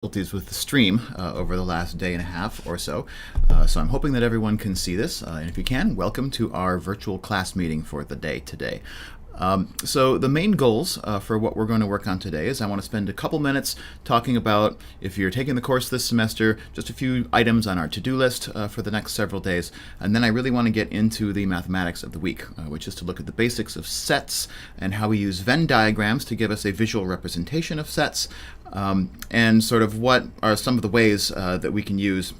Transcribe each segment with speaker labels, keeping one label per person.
Speaker 1: Difficulties with the stream over the last day and a half or so. So I'm hoping that everyone can see this. And if you can, welcome to our virtual class meeting for the day today. So the main goals for what we're going to work on today is I want to spend a couple minutes talking about, if you're taking the course this semester, just a few items on our to-do list for the next several days. And then I really want to get into the mathematics of the week, which is to look at the basics of sets and how we use Venn diagrams to give us a visual representation of sets, and sort of what are some of the ways that we can use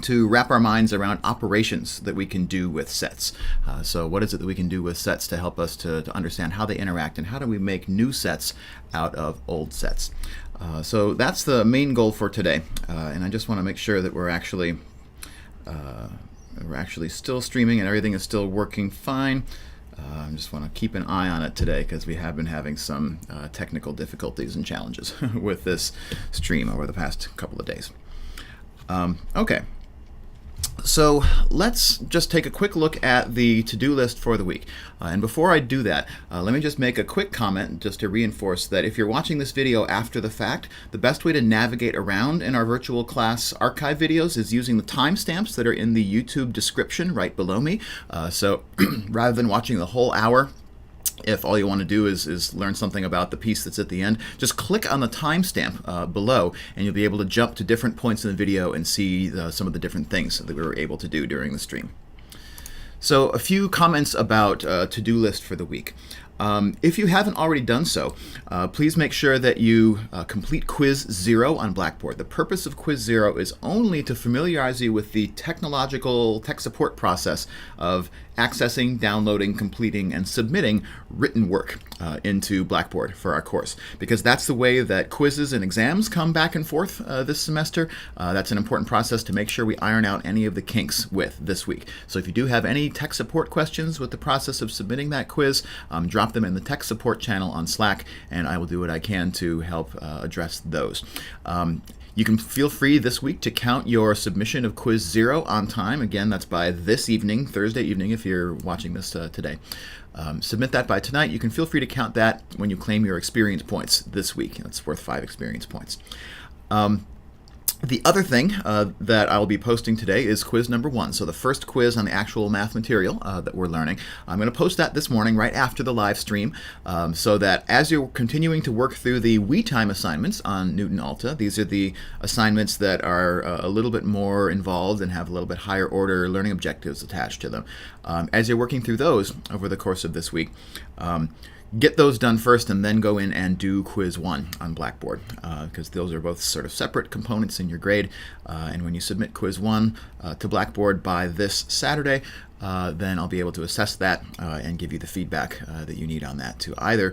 Speaker 1: to wrap our minds around operations that we can do with sets. So what is it that we can do with sets to help us to understand how they interact, and how do we make new sets out of old sets? So that's the main goal for today, and I just want to make sure that we're actually still streaming and everything is still working fine. I just want to keep an eye on it today because we have been having some technical difficulties and challenges with this stream over the past couple of days. Okay. So let's just take a quick look at the to-do list for the week. And before I do that, let me just make a quick comment just to reinforce that if you're watching this video after the fact, the best way to navigate around in our virtual class archive videos is using the timestamps that are in the YouTube description right below me. So rather than watching the whole hour, if all you want to do is learn something about the piece that's at the end, just click on the timestamp below, and you'll be able to jump to different points in the video and see some of the different things that we were able to do during the stream. So a few comments about to-do list for the week. If you haven't already done so, please make sure that you complete Quiz 0 on Blackboard. The purpose of Quiz 0 is only to familiarize you with the technological tech support process of accessing, downloading, completing, and submitting written work into Blackboard for our course. Because that's the way that quizzes and exams come back and forth this semester. That's an important process to make sure we iron out any of the kinks with this week. So if you do have any tech support questions with the process of submitting that quiz, drop them in the tech support channel on Slack, and I will do what I can to help address those. You can feel free this week to count your submission of Quiz 0 on time. Again, that's by this evening, Thursday evening, if you're watching this today. Submit that by tonight. You can feel free to count that when you claim your experience points this week. That's worth 5 experience points. The other thing that I'll be posting today is quiz number 1. So the first quiz on the actual math material that we're learning. I'm going to post that this morning right after the live stream, so that as you're continuing to work through the WeTime assignments on Newton Alta, these are the assignments that are a little bit more involved and have a little bit higher order learning objectives attached to them. As you're working through those over the course of this week, get those done first and then go in and do Quiz 1 on Blackboard, because those are both sort of separate components in your grade. And when you submit Quiz 1 to Blackboard by this Saturday, then I'll be able to assess that and give you the feedback that you need on that to either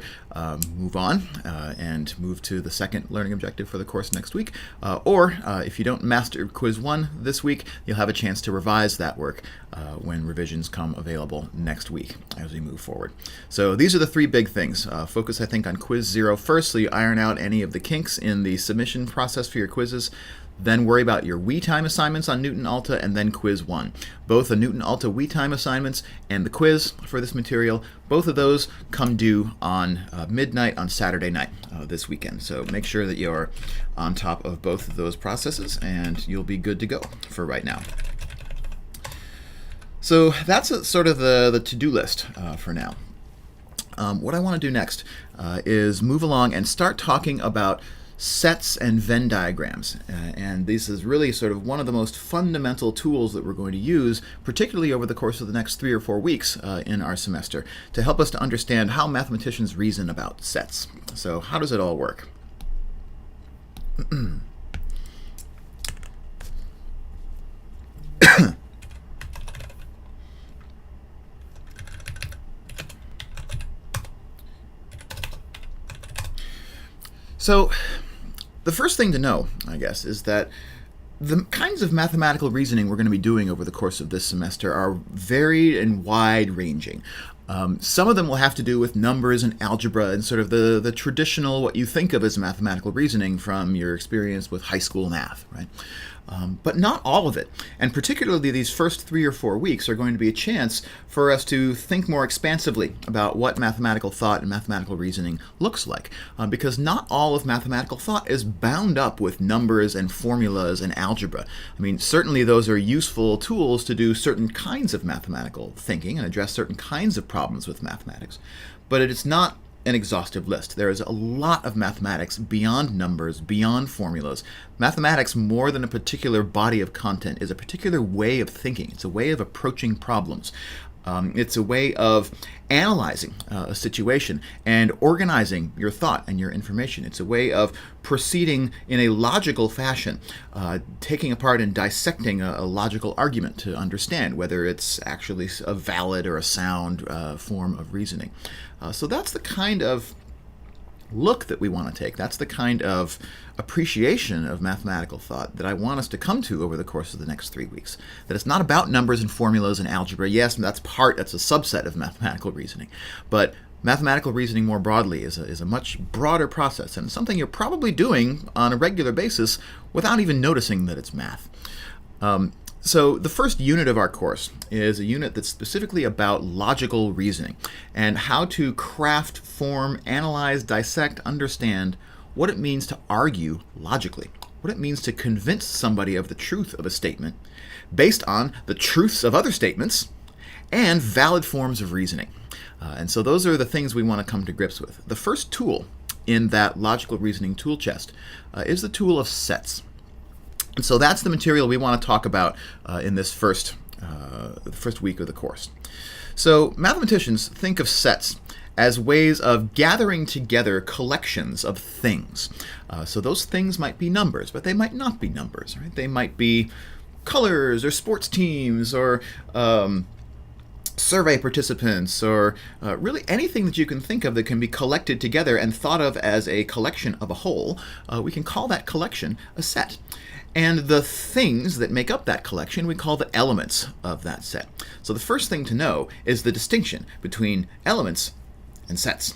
Speaker 1: move on and move to the second learning objective for the course next week, or if you don't master Quiz 1 this week, you'll have a chance to revise that work when revisions come available next week as we move forward. So these are the 3 big things. Focus, I think, on Quiz 0 first, so you iron out any of the kinks in the submission process for your quizzes. Then worry about your WeTime assignments on Newton Alta, and then Quiz 1. Both the Newton Alta WeTime assignments and the quiz for this material, both of those come due on midnight on Saturday night this weekend. So make sure that you're on top of both of those processes, and you'll be good to go for right now. So that's sort of the to-do list for now. What I want to do next is move along and start talking about sets and Venn diagrams, and this is really sort of one of the most fundamental tools that we're going to use, particularly over the course of the next 3 or 4 weeks in our semester, to help us to understand how mathematicians reason about sets. So how does it all work? So the first thing to know, I guess, is that the kinds of mathematical reasoning we're going to be doing over the course of this semester are varied and wide-ranging. Some of them will have to do with numbers and algebra and sort of the traditional, what you think of as mathematical reasoning from your experience with high school math, right? but not all of it. And particularly these first 3 or 4 weeks are going to be a chance for us to think more expansively about what mathematical thought and mathematical reasoning looks like, because not all of mathematical thought is bound up with numbers and formulas and algebra. I mean, certainly those are useful tools to do certain kinds of mathematical thinking and address certain kinds of problems with mathematics, but it is not an exhaustive list. There is a lot of mathematics beyond numbers, beyond formulas. Mathematics, more than a particular body of content, is a particular way of thinking. It's a way of approaching problems. It's a way of analyzing a situation and organizing your thought and your information. It's a way of proceeding in a logical fashion, taking apart and dissecting a logical argument to understand whether it's actually a valid or a sound form of reasoning. So that's the kind of look that we want to take. That's the kind of appreciation of mathematical thought that I want us to come to over the course of the next 3 weeks. That it's not about numbers and formulas and algebra. Yes, that's a subset of mathematical reasoning. But mathematical reasoning more broadly is a much broader process, and it's something you're probably doing on a regular basis without even noticing that it's math. So the first unit of our course is a unit that's specifically about logical reasoning and how to craft, form, analyze, dissect, understand what it means to argue logically, what it means to convince somebody of the truth of a statement based on the truths of other statements and valid forms of reasoning. And so those are the things we want to come to grips with. The first tool in that logical reasoning tool chest is the tool of sets. And so that's the material we want to talk about in this first week of the course. So mathematicians think of sets as ways of gathering together collections of things. So those things might be numbers, but they might not be numbers, right? They might be colors or sports teams or survey participants or really anything that you can think of that can be collected together and thought of as a collection of a whole. We can call that collection a set. And the things that make up that collection we call the elements of that set. So the first thing to know is the distinction between elements and sets.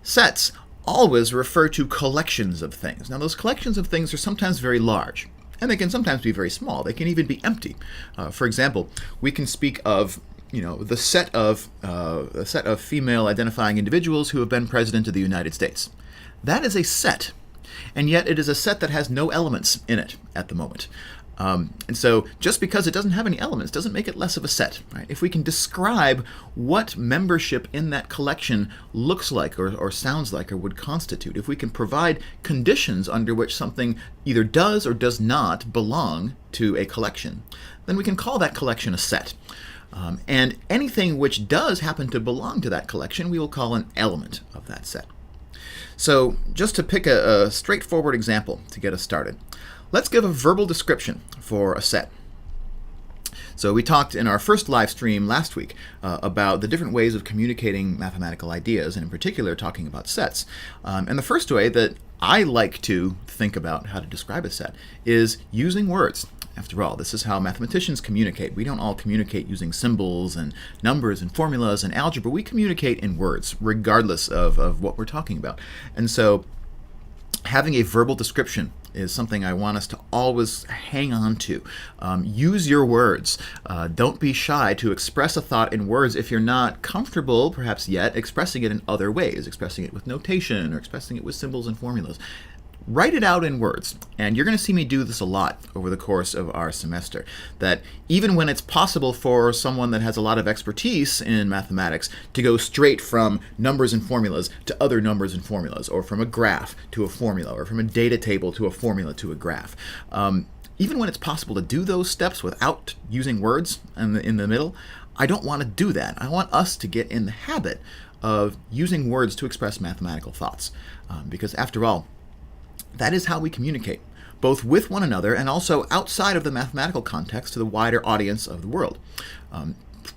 Speaker 1: Sets always refer to collections of things. Now those collections of things are sometimes very large, and they can sometimes be very small. They can even be empty. For example, we can speak of the set of female identifying individuals who have been president of the United States. That is a set. And yet it is a set that has no elements in it at the moment. And so just because it doesn't have any elements doesn't make it less of a set. Right? If we can describe what membership in that collection looks like or sounds like or would constitute, if we can provide conditions under which something either does or does not belong to a collection, then we can call that collection a set. And anything which does happen to belong to that collection we will call an element of that set. So just to pick a straightforward example to get us started, let's give a verbal description for a set. So we talked in our first live stream last week about the different ways of communicating mathematical ideas, and in particular talking about sets. And the first way that I like to think about how to describe a set is using words. After all, this is how mathematicians communicate. We don't all communicate using symbols and numbers and formulas and algebra. We communicate in words, regardless of what we're talking about. And so having a verbal description is something I want us to always hang on to. Use your words. Don't be shy to express a thought in words if you're not comfortable, perhaps yet, expressing it in other ways, expressing it with notation or expressing it with symbols and formulas. Write it out in words, and you're going to see me do this a lot over the course of our semester, that even when it's possible for someone that has a lot of expertise in mathematics to go straight from numbers and formulas to other numbers and formulas, or from a graph to a formula, or from a data table to a formula to a graph, even when it's possible to do those steps without using words in the middle, I don't want to do that. I want us to get in the habit of using words to express mathematical thoughts, because after all, that is how we communicate, both with one another and also outside of the mathematical context to the wider audience of the world.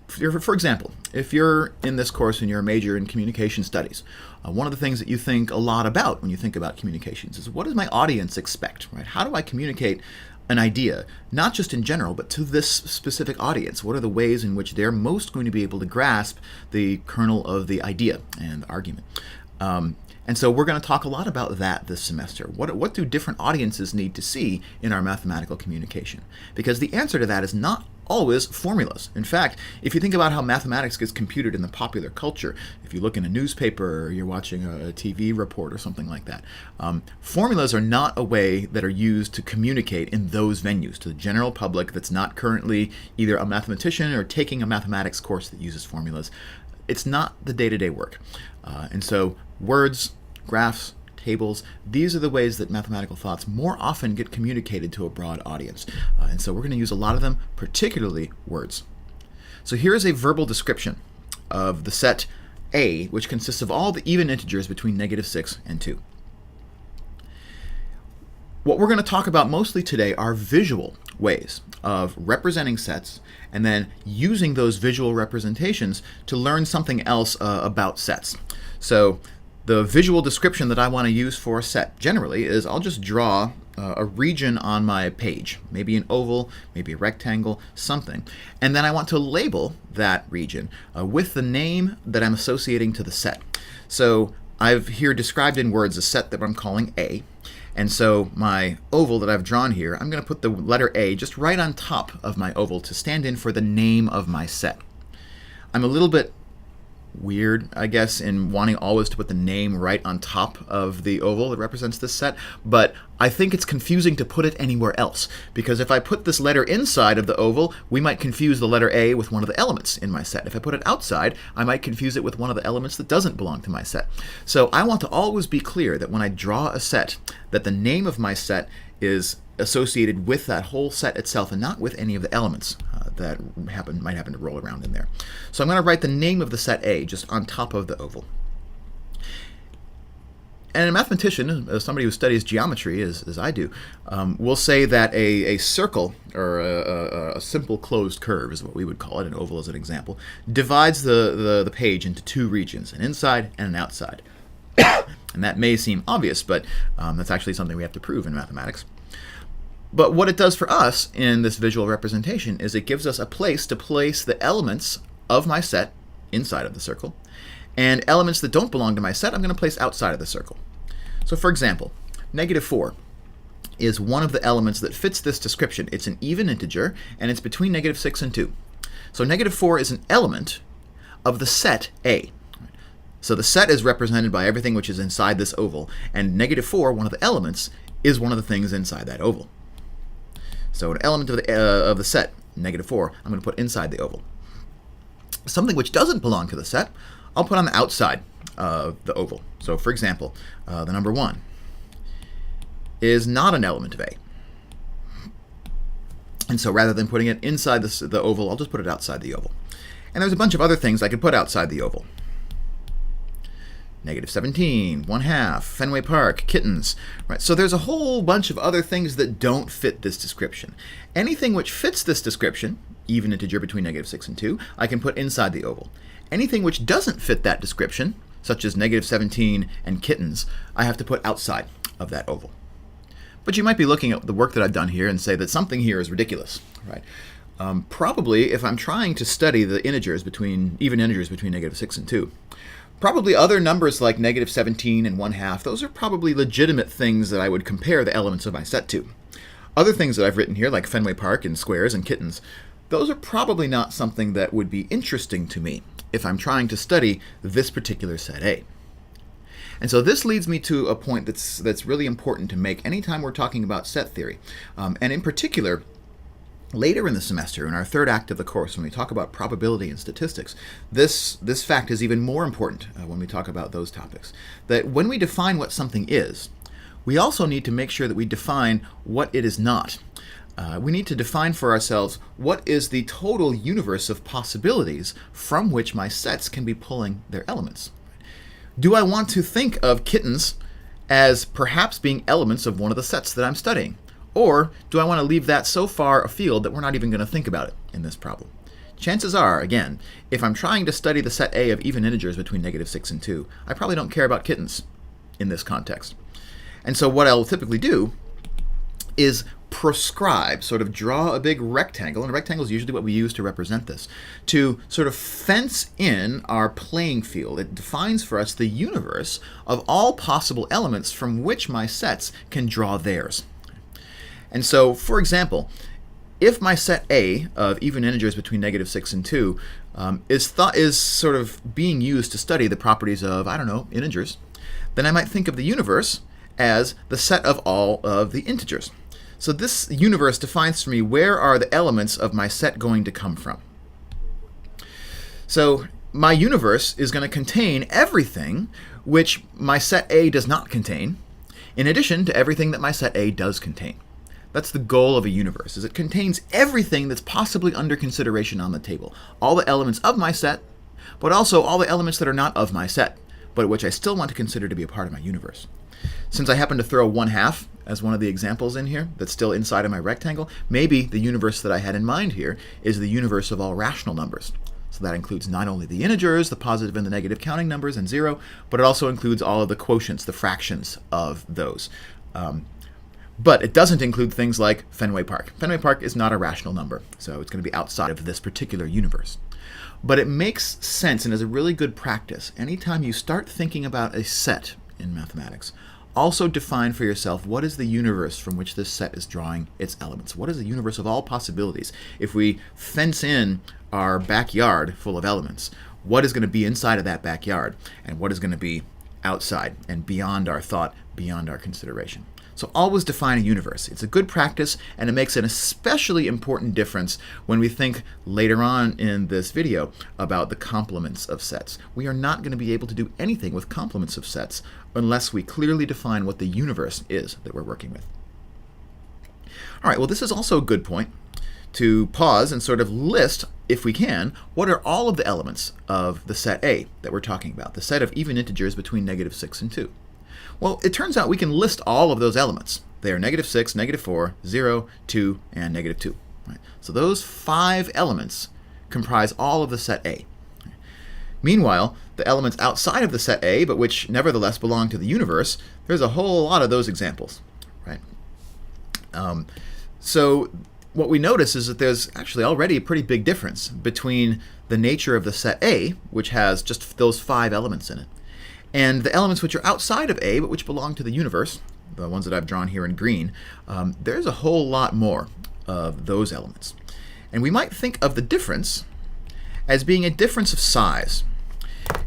Speaker 1: For example, if you're in this course and you're a major in communication studies, one of the things that you think a lot about when you think about communications is, what does my audience expect? Right? How do I communicate an idea, not just in general, but to this specific audience? What are the ways in which they're most going to be able to grasp the kernel of the idea and the argument? And so we're going to talk a lot about that this semester. What do different audiences need to see in our mathematical communication? Because the answer to that is not always formulas. In fact, if you think about how mathematics gets computed in the popular culture, if you look in a newspaper or you're watching a TV report or something like that, formulas are not a way that are used to communicate in those venues to the general public that's not currently either a mathematician or taking a mathematics course that uses formulas. It's not the day-to-day work. And so words, graphs, tables, these are the ways that mathematical thoughts more often get communicated to a broad audience. And so we're going to use a lot of them, particularly words. So here is a verbal description of the set A, which consists of all the even integers between -6 and 2. What we're going to talk about mostly today are visual ways of representing sets and then using those visual representations to learn something else about sets. So the visual description that I want to use for a set generally is I'll just draw a region on my page, maybe an oval, maybe a rectangle, something. And then I want to label that region with the name that I'm associating to the set. So I've here described in words a set that I'm calling A. And so my oval that I've drawn here, I'm going to put the letter A just right on top of my oval to stand in for the name of my set. I'm a little bit weird, I guess, in wanting always to put the name right on top of the oval that represents this set, but I think it's confusing to put it anywhere else, because if I put this letter inside of the oval, we might confuse the letter A with one of the elements in my set. If I put it outside, I might confuse it with one of the elements that doesn't belong to my set. So I want to always be clear that when I draw a set, that the name of my set is associated with that whole set itself and not with any of the elements that might happen to roll around in there. So I'm going to write the name of the set A just on top of the oval. And a mathematician, somebody who studies geometry as I do, will say that a circle, or a simple closed curve is what we would call it, an oval as an example, divides the page into two regions, an inside and an outside. And that may seem obvious, but that's actually something we have to prove in mathematics. But what it does for us in this visual representation is it gives us a place to place the elements of my set inside of the circle, and elements that don't belong to my set I'm going to place outside of the circle. So for example, -4 is one of the elements that fits this description. It's an even integer, and it's between -6 and 2. So -4 is an element of the set A. So the set is represented by everything which is inside this oval, and -4, one of the elements, is one of the things inside that oval. So an element of the set, -4, I'm going to put inside the oval. Something which doesn't belong to the set, I'll put on the outside of the oval. So for example, the number 1 is not an element of A. And so rather than putting it inside the oval, I'll just put it outside the oval. And there's a bunch of other things I could put outside the oval. -17, 1/2, Fenway Park, kittens, right? So there's a whole bunch of other things that don't fit this description. Anything which fits this description, even integer between -6 and 2, I can put inside the oval. Anything which doesn't fit that description, such as -17 and kittens, I have to put outside of that oval. But you might be looking at the work that I've done here and say that something here is ridiculous, right? Probably if I'm trying to study the integers even integers between -6 and 2, probably other numbers like -17 and 1/2, those are probably legitimate things that I would compare the elements of my set to. Other things that I've written here, like Fenway Park and squares and kittens, those are probably not something that would be interesting to me if I'm trying to study this particular set A. And so this leads me to a point that's really important to make anytime we're talking about set theory. And in particular, later in the semester, in our third act of the course, when we talk about probability and statistics, this fact is even more important when we talk about those topics. That when we define what something is, we also need to make sure that we define what it is not. We need to define for ourselves what is the total universe of possibilities from which my sets can be pulling their elements. Do I want to think of kittens as perhaps being elements of one of the sets that I'm studying? Or do I want to leave that so far afield that we're not even going to think about it in this problem? Chances are, again, if I'm trying to study the set A of even integers between -6 and 2, I probably don't care about kittens in this context. And so what I'll typically do is proscribe, sort of draw a big rectangle, and a rectangle is usually what we use to represent this, to sort of fence in our playing field. It defines for us the universe of all possible elements from which my sets can draw theirs. And so, for example, if my set A of even integers between -6 and 2 is sort of being used to study the properties of, I don't know, integers, then I might think of the universe as the set of all of the integers. So this universe defines for me where are the elements of my set going to come from. So my universe is going to contain everything which my set A does not contain, in addition to everything that my set A does contain. That's the goal of a universe, is it contains everything that's possibly under consideration on the table. All the elements of my set, but also all the elements that are not of my set, but which I still want to consider to be a part of my universe. Since I happen to throw 1/2 as one of the examples in here that's still inside of my rectangle, maybe the universe that I had in mind here is the universe of all rational numbers. So that includes not only the integers, the positive and the negative counting numbers, and 0, but it also includes all of the quotients, the fractions of those. But it doesn't include things like Fenway Park. Fenway Park is not a rational number, so it's going to be outside of this particular universe. But it makes sense and is a really good practice. Anytime you start thinking about a set in mathematics, also define for yourself what is the universe from which this set is drawing its elements. What is the universe of all possibilities? If we fence in our backyard full of elements, what is going to be inside of that backyard, and what is going to be outside and beyond our thought, beyond our consideration? So always define a universe. It's a good practice, and it makes an especially important difference when we think later on in this video about the complements of sets. We are not going to be able to do anything with complements of sets unless we clearly define what the universe is that we're working with. All right, well, this is also a good point to pause and sort of list, if we can, what are all of the elements of the set A that we're talking about, the set of even integers between -6 and 2. Well, it turns out we can list all of those elements. They are -6, -4, 0, 2, and -2. Right? So those 5 elements comprise all of the set A. Meanwhile, the elements outside of the set A, but which nevertheless belong to the universe, there's a whole lot of those examples. Right? So what we notice is that there's actually already a pretty big difference between the nature of the set A, which has just those 5 elements in it, and the elements which are outside of A, but which belong to the universe, the ones that I've drawn here in green. There's a whole lot more of those elements. And we might think of the difference as being a difference of size.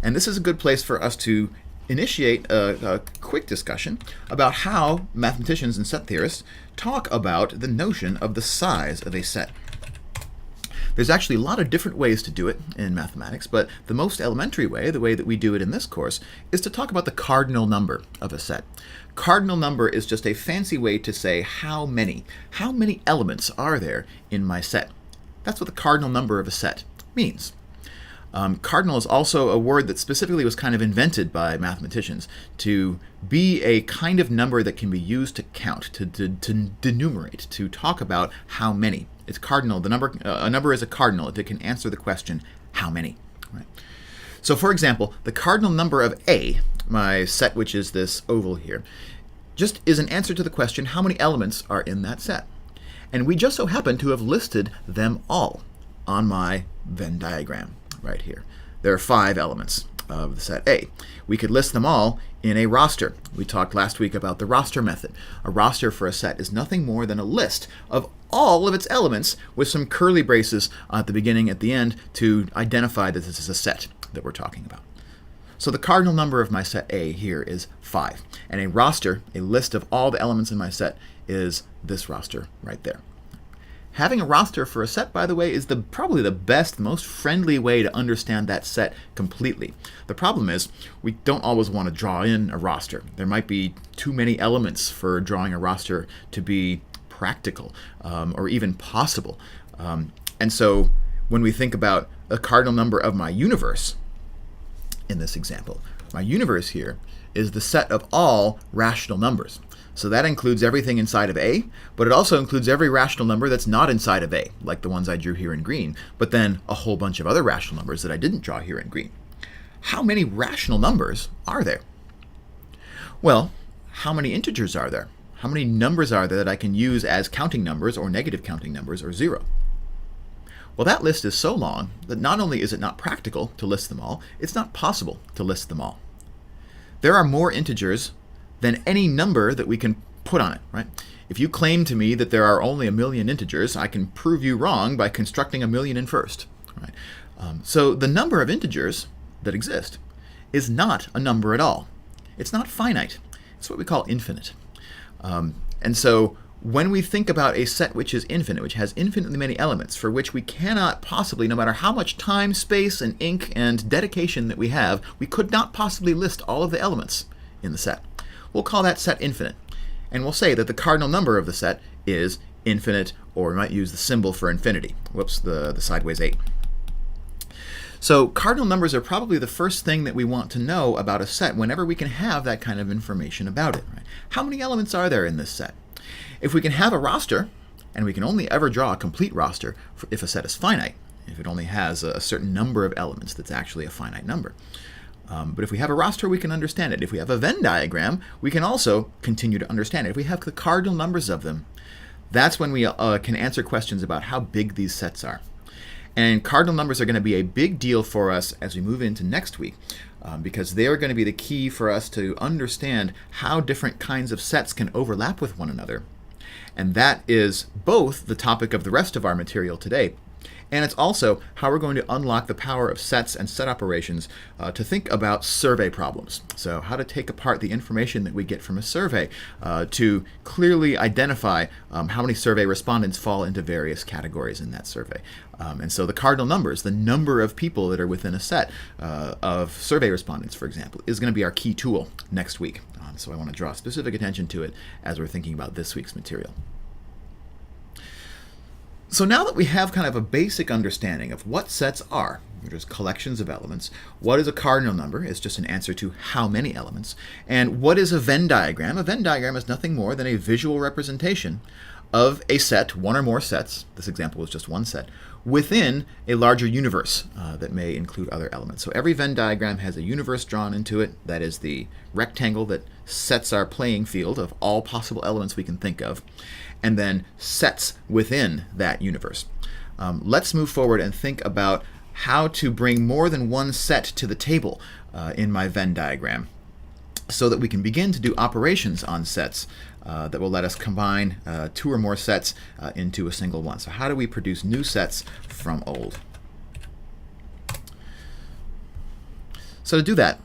Speaker 1: And this is a good place for us to initiate a quick discussion about how mathematicians and set theorists talk about the notion of the size of a set. There's actually a lot of different ways to do it in mathematics, but the most elementary way, the way that we do it in this course, is to talk about the cardinal number of a set. Cardinal number is just a fancy way to say how many elements are there in my set. That's what the cardinal number of a set means. Cardinal is also a word that specifically was kind of invented by mathematicians to be a kind of number that can be used to count, to denumerate, to talk about how many. It's cardinal. A number is a cardinal if it can answer the question, how many? Right? So for example, the cardinal number of A, my set which is this oval here, just is an answer to the question, how many elements are in that set? And we just so happen to have listed them all on my Venn diagram right here. There are 5 elements of the set A. We could list them all in a roster. We talked last week about the roster method. A roster for a set is nothing more than a list of all of its elements with some curly braces at the beginning, at the end, to identify that this is a set that we're talking about. So the cardinal number of my set A here is 5. And a roster, a list of all the elements in my set, is this roster right there. Having a roster for a set, by the way, is probably the best, most friendly way to understand that set completely. The problem is we don't always want to draw in a roster. There might be too many elements for drawing a roster to be practical or even possible. And so when we think about a cardinal number of my universe, in this example, my universe here is the set of all rational numbers. So that includes everything inside of A, but it also includes every rational number that's not inside of A, like the ones I drew here in green, but then a whole bunch of other rational numbers that I didn't draw here in green. How many rational numbers are there? Well, how many integers are there? How many numbers are there that I can use as counting numbers or negative counting numbers or 0? Well, that list is so long that not only is it not practical to list them all, it's not possible to list them all. There are more integers than any number that we can put on it, right? If you claim to me that there are only 1,000,000 integers, I can prove you wrong by constructing 1,000,000 in first, right? So the number of integers that exist is not a number at all. It's not finite. It's what we call infinite. And so when we think about a set which is infinite, which has infinitely many elements, for which we cannot possibly, no matter how much time, space, and ink and dedication that we have, we could not possibly list all of the elements in the set. We'll call that set infinite. And we'll say that the cardinal number of the set is infinite, or we might use the symbol for infinity. Whoops, the sideways 8. So cardinal numbers are probably the first thing that we want to know about a set whenever we can have that kind of information about it. Right? How many elements are there in this set? If we can have a roster, and we can only ever draw a complete roster if a set is finite, if it only has a certain number of elements that's actually a finite number. But if we have a roster, we can understand it. If we have a Venn diagram, we can also continue to understand it. If we have the cardinal numbers of them, that's when we can answer questions about how big these sets are. And cardinal numbers are going to be a big deal for us as we move into next week, because they are going to be the key for us to understand how different kinds of sets can overlap with one another. And that is both the topic of the rest of our material today, and it's also how we're going to unlock the power of sets and set operations to think about survey problems. So how to take apart the information that we get from a survey to clearly identify how many survey respondents fall into various categories in that survey. And so the cardinal numbers, the number of people that are within a set of survey respondents, for example, is going to be our key tool next week. So I want to draw specific attention to it as we're thinking about this week's material. So now that we have kind of a basic understanding of what sets are, which is collections of elements, what is a cardinal number? It's just an answer to how many elements. And what is a Venn diagram? A Venn diagram is nothing more than a visual representation of a set, one or more sets, this example was just one set, within a larger universe that may include other elements. So every Venn diagram has a universe drawn into it. That is the rectangle that sets our playing field of all possible elements we can think of, and then sets within that universe. Let's move forward and think about how to bring more than one set to the table in my Venn diagram so that we can begin to do operations on sets that will let us combine two or more sets into a single one. So how do we produce new sets from old? So to do that,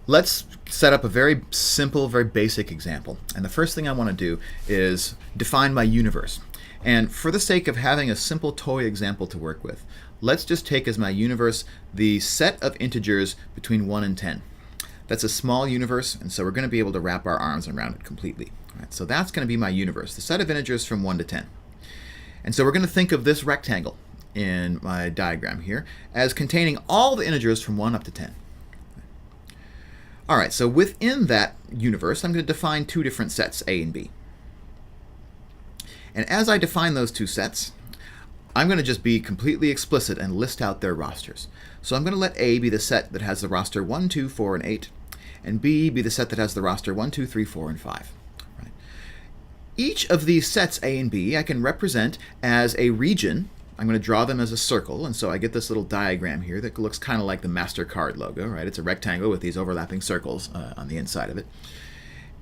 Speaker 1: let's set up a very simple, very basic example. And the first thing I want to do is define my universe. And for the sake of having a simple toy example to work with, let's just take as my universe the set of integers between 1 and 10. That's a small universe, and so we're going to be able to wrap our arms around it completely. Right, so that's going to be my universe, the set of integers from 1 to 10. And so we're going to think of this rectangle in my diagram here as containing all the integers from 1 up to 10. All right, so within that universe, I'm going to define two different sets, A and B. And as I define those two sets, I'm going to just be completely explicit and list out their rosters. So I'm going to let A be the set that has the roster 1, 2, 4, and 8, and B be the set that has the roster 1, 2, 3, 4, and 5. Right. Each of these sets, A and B, I can represent as a region. I'm going to draw them as a circle, and so I get this little diagram here that looks kind of like the MasterCard logo, right? It's a rectangle with these overlapping circles on the inside of it.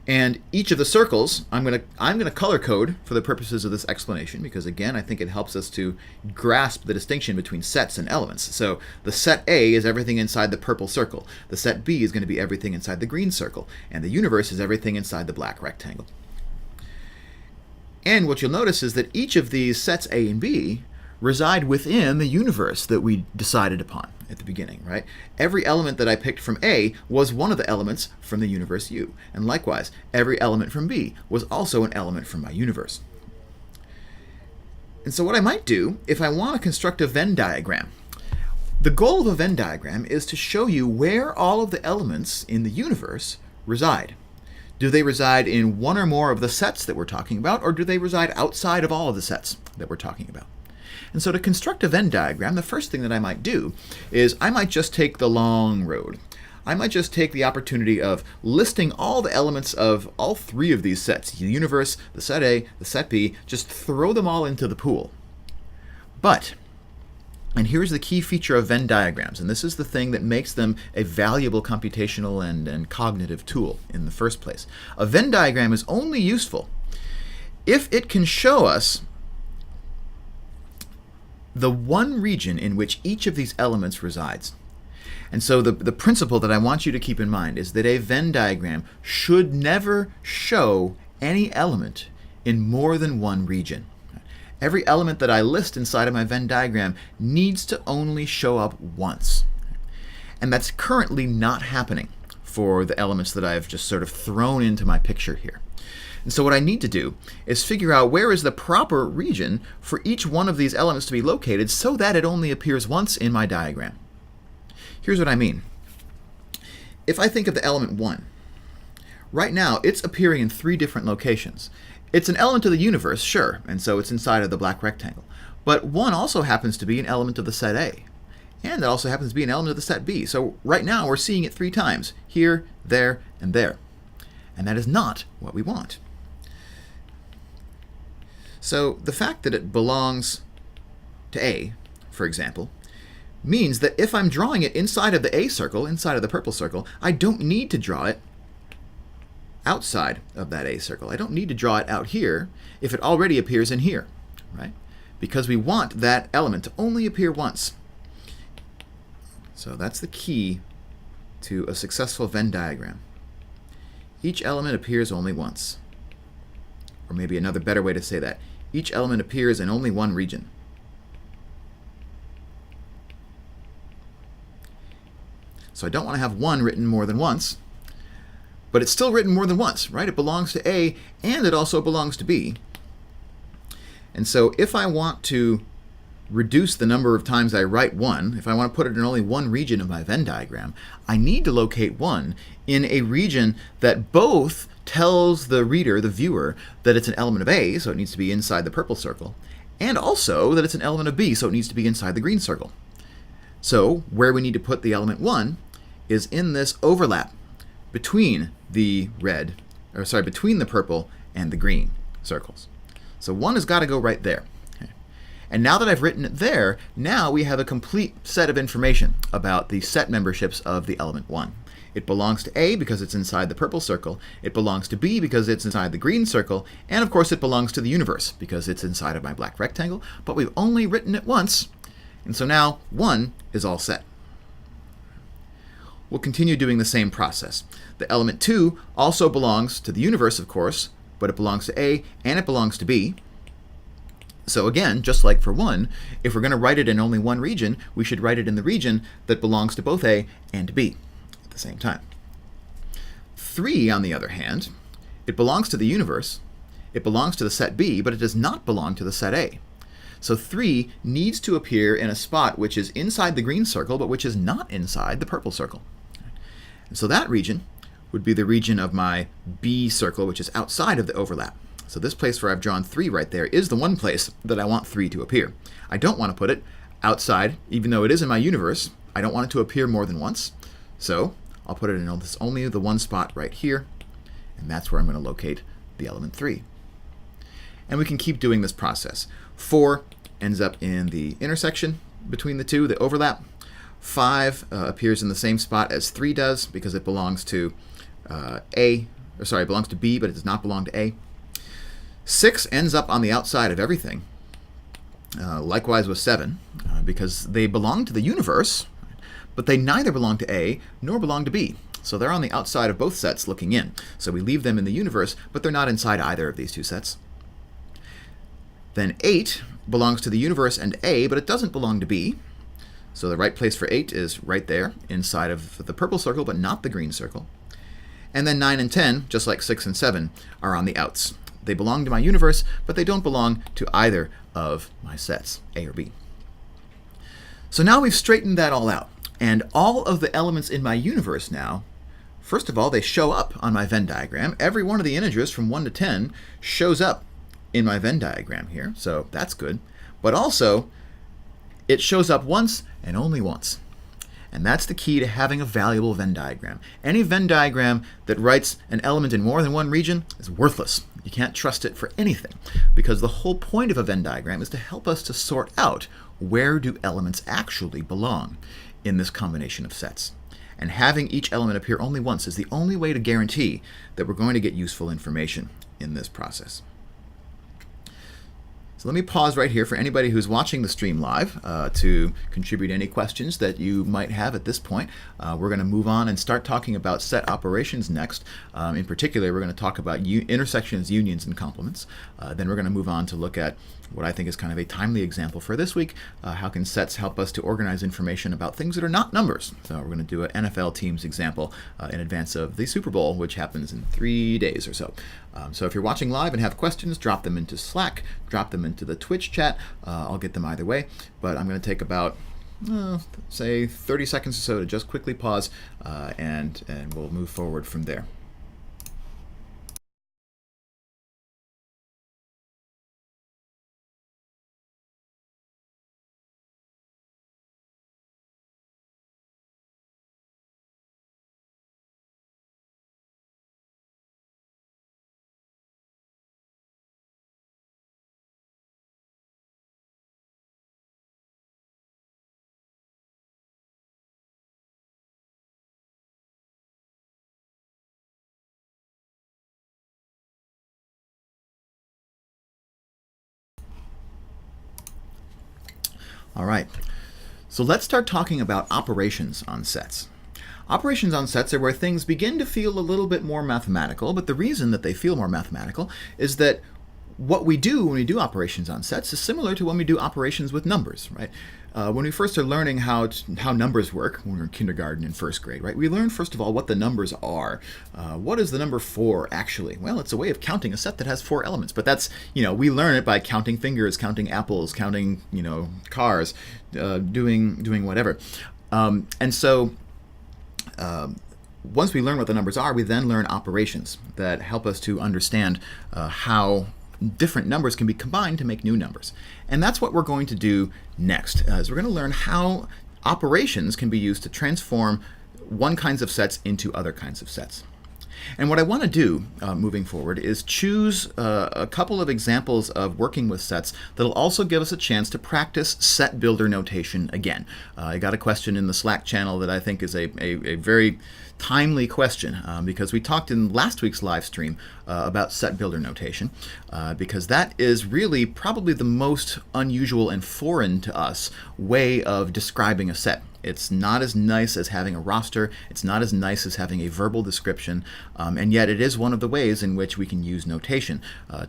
Speaker 1: And each of the circles, I'm going to color code for the purposes of this explanation, because again, I think it helps us to grasp the distinction between sets and elements. So the set A is everything inside the purple circle. The set B is going to be everything inside the green circle. And the universe is everything inside the black rectangle. And what you'll notice is that each of these sets A and B reside within the universe that we decided upon at the beginning, right? Every element that I picked from A was one of the elements from the universe U. And likewise, every element from B was also an element from my universe. And so what I might do, if I want to construct a Venn diagram, the goal of a Venn diagram is to show you where all of the elements in the universe reside. Do they reside in one or more of the sets that we're talking about, or do they reside outside of all of the sets that we're talking about? And so to construct a Venn diagram, the first thing that I might do is I might just take the long road. I might just take the opportunity of listing all the elements of all three of these sets, the universe, the set A, the set B, just throw them all into the pool. But, and here's the key feature of Venn diagrams, and this is the thing that makes them a valuable computational and cognitive tool in the first place. A Venn diagram is only useful if it can show us the one region in which each of these elements resides. And so the principle that I want you to keep in mind is that a Venn diagram should never show any element in more than one region. Every element that I list inside of my Venn diagram needs to only show up once. And that's currently not happening for the elements that I've just sort of thrown into my picture here. And so what I need to do is figure out where is the proper region for each one of these elements to be located so that it only appears once in my diagram. Here's what I mean. If I think of the element 1, right now it's appearing in 3 different locations. It's an element of the universe, sure, and so it's inside of the black rectangle. But 1 also happens to be an element of the set A. And it also happens to be an element of the set B. So right now we're seeing it 3 times. Here, there, and there. And that is not what we want. So the fact that it belongs to A, for example, means that if I'm drawing it inside of the A circle, inside of the purple circle, I don't need to draw it outside of that A circle. I don't need to draw it out here if it already appears in here, right? Because we want that element to only appear once. So that's the key to a successful Venn diagram. Each element appears only once. Or maybe another better way to say that. Each element appears in only one region. So I don't want to have 1 written more than once, but it's still written more than once, right? It belongs to A, and it also belongs to B. And so if I want to reduce the number of times I write 1, if I want to put it in only one region of my Venn diagram, I need to locate 1 in a region that both tells the reader, the viewer, that it's an element of A, so it needs to be inside the purple circle, and also that it's an element of B, so it needs to be inside the green circle. So where we need to put the element 1 is in this overlap between the between the purple and the green circles. So 1 has got to go right there. Okay. And now that I've written it there, now we have a complete set of information about the set memberships of the element 1. It belongs to A because it's inside the purple circle, it belongs to B because it's inside the green circle, and of course it belongs to the universe because it's inside of my black rectangle, but we've only written it once, and so now 1 is all set. We'll continue doing the same process. The element 2 also belongs to the universe, of course, but it belongs to A and it belongs to B. So again, just like for 1, if we're going to write it in only one region, we should write it in the region that belongs to both A and B at the same time. 3, on the other hand, it belongs to the universe, it belongs to the set B, but it does not belong to the set A. So 3 needs to appear in a spot which is inside the green circle, but which is not inside the purple circle. And so that region would be the region of my B circle, which is outside of the overlap. So this place where I've drawn 3 right there is the one place that I want 3 to appear. I don't want to put it outside, even though it is in my universe. I don't want it to appear more than once. So I'll put it in only the one spot right here, and that's where I'm going to locate the element 3. And we can keep doing this process. 4 ends up in the intersection between the two, the overlap. 5 appears in the same spot as 3 does because it belongs to it belongs to B, but it does not belong to A. 6 ends up on the outside of everything. Likewise with 7, because they belong to the universe, but they neither belong to A nor belong to B. So they're on the outside of both sets looking in. So we leave them in the universe, but they're not inside either of these two sets. Then 8 belongs to the universe and A, but it doesn't belong to B. So the right place for 8 is right there, inside of the purple circle, but not the green circle. And then 9 and 10, just like 6 and 7, are on the outs. They belong to my universe, but they don't belong to either of my sets, A or B. So now we've straightened that all out. And all of the elements in my universe now, first of all, they show up on my Venn diagram. Every one of the integers from 1 to 10 shows up in my Venn diagram here, so that's good. But also, it shows up once and only once. And that's the key to having a valuable Venn diagram. Any Venn diagram that writes an element in more than one region is worthless. You can't trust it for anything, because the whole point of a Venn diagram is to help us to sort out where do elements actually belong in this combination of sets. And having each element appear only once is the only way to guarantee that we're going to get useful information in this process. So let me pause right here for anybody who's watching the stream live to contribute any questions that you might have at this point. We're going to move on and start talking about set operations next. In particular, we're going to talk about intersections, unions, and complements. Then we're going to move on to look at what I think is kind of a timely example for this week. How can sets help us to organize information about things that are not numbers? So we're going to do an NFL teams example in advance of the Super Bowl, which happens in 3 days or so. So if you're watching live and have questions, drop them into Slack, drop them into the Twitch chat. I'll get them either way, but I'm going to take about say 30 seconds or so to just quickly pause, and we'll move forward from there. All right, so let's start talking about operations on sets. Operations on sets are where things begin to feel a little bit more mathematical, but the reason that they feel more mathematical is that what we do when we do operations on sets is similar to when we do operations with numbers, right? When we first are learning how numbers work, when we're in kindergarten and first grade, right? We learn first of all what the numbers are. What is the number 4 actually? Well, it's a way of counting a set that has 4 elements, but that's, we learn it by counting fingers, counting apples, counting, cars, doing whatever. And so once we learn what the numbers are, we then learn operations that help us to understand how different numbers can be combined to make new numbers. And that's what we're going to do next. Is we're going to learn how operations can be used to transform one kinds of sets into other kinds of sets. And what I want to do moving forward is choose a couple of examples of working with sets that'll also give us a chance to practice set builder notation again. I got a question in the Slack channel that I think is a very timely question because we talked in last week's live stream about set builder notation because that is really probably the most unusual and foreign to us way of describing a set. It's not as nice as having a roster, it's not as nice as having a verbal description, and yet it is one of the ways in which we can use notation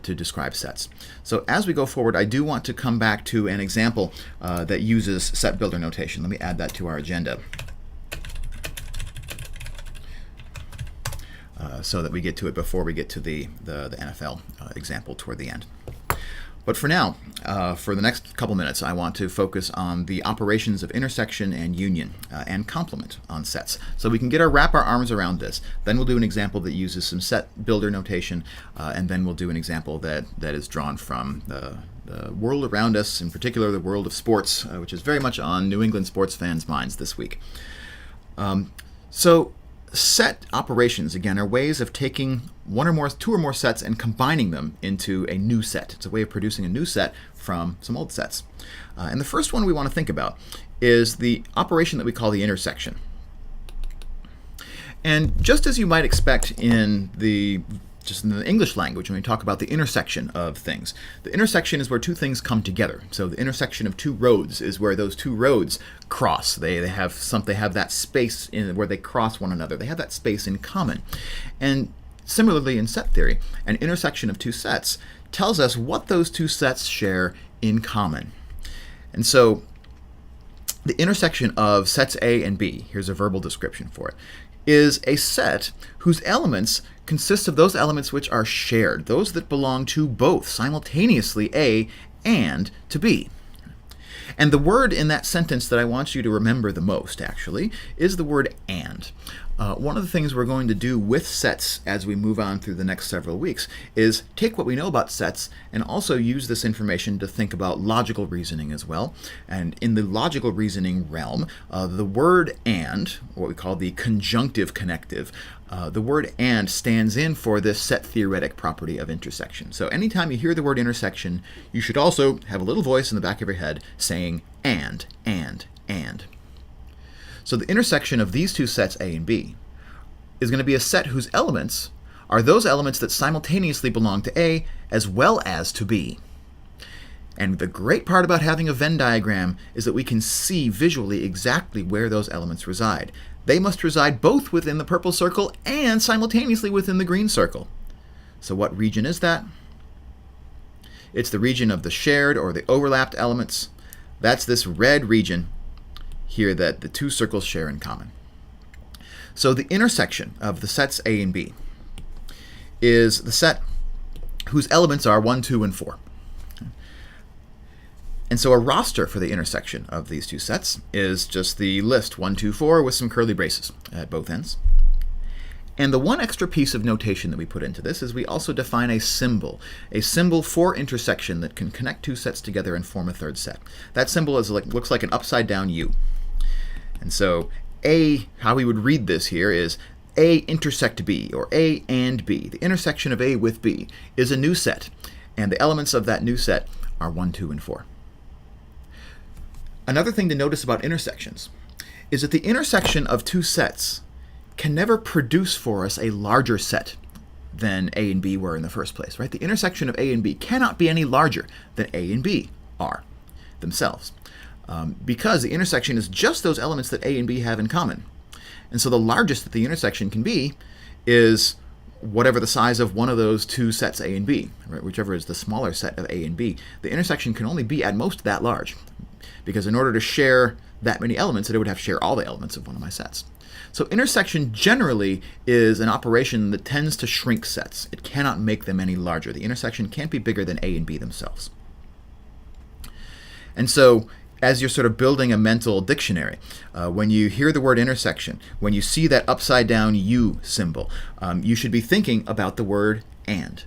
Speaker 1: to describe sets. So as we go forward, I do want to come back to an example that uses set builder notation. Let me add that to our agenda so that we get to it before we get to the NFL example toward the end. But for now, for the next couple minutes, I want to focus on the operations of intersection and union and complement on sets. So we can wrap our arms around this. Then we'll do an example that uses some set builder notation, and then we'll do an example that is drawn from the world around us, in particular the world of sports, which is very much on New England sports fans' minds this week. So set operations, again, are ways of taking two or more sets and combining them into a new set. It's a way of producing a new set from some old sets. And the first one we want to think about is the operation that we call the intersection. And just as you might expect in the English language, when we talk about the intersection of things, the intersection is where two things come together. So the intersection of two roads is where those two roads cross. They have that space where they cross one another. They have that space in common. And similarly in set theory, an intersection of two sets tells us what those two sets share in common. And so the intersection of sets A and B, here's a verbal description for it, is a set whose elements consist of those elements which are shared, those that belong to both simultaneously A and to B. And the word in that sentence that I want you to remember the most, actually, is the word and. One of the things we're going to do with sets as we move on through the next several weeks is take what we know about sets and also use this information to think about logical reasoning as well. And in the logical reasoning realm, the word and, what we call the conjunctive connective, the word and stands in for this set theoretic property of intersection. So anytime you hear the word intersection, you should also have a little voice in the back of your head saying and. So the intersection of these two sets A and B is going to be a set whose elements are those elements that simultaneously belong to A as well as to B. And the great part about having a Venn diagram is that we can see visually exactly where those elements reside. They must reside both within the purple circle and simultaneously within the green circle. So what region is that? It's the region of the shared or the overlapped elements. That's this red region here that the two circles share in common. So the intersection of the sets A and B is the set whose elements are 1, 2, and 4. And so a roster for the intersection of these two sets is just the list 1, 2, 4 with some curly braces at both ends. And the one extra piece of notation that we put into this is we also define a symbol for intersection that can connect two sets together and form a third set. That symbol looks like an upside down U. And so A, how we would read this here is A intersect B, or A and B. The intersection of A with B is a new set, and the elements of that new set are 1, 2, and 4. Another thing to notice about intersections is that the intersection of two sets can never produce for us a larger set than A and B were in the first place, right? The intersection of A and B cannot be any larger than A and B are themselves. Because the intersection is just those elements that A and B have in common. And so the largest that the intersection can be is whatever the size of one of those two sets A and B, right? Whichever is the smaller set of A and B. The intersection can only be at most that large, because in order to share that many elements, it would have to share all the elements of one of my sets. So intersection generally is an operation that tends to shrink sets. It cannot make them any larger. The intersection can't be bigger than A and B themselves. And so as you're sort of building a mental dictionary, when you hear the word intersection, when you see that upside down U symbol, you should be thinking about the word and.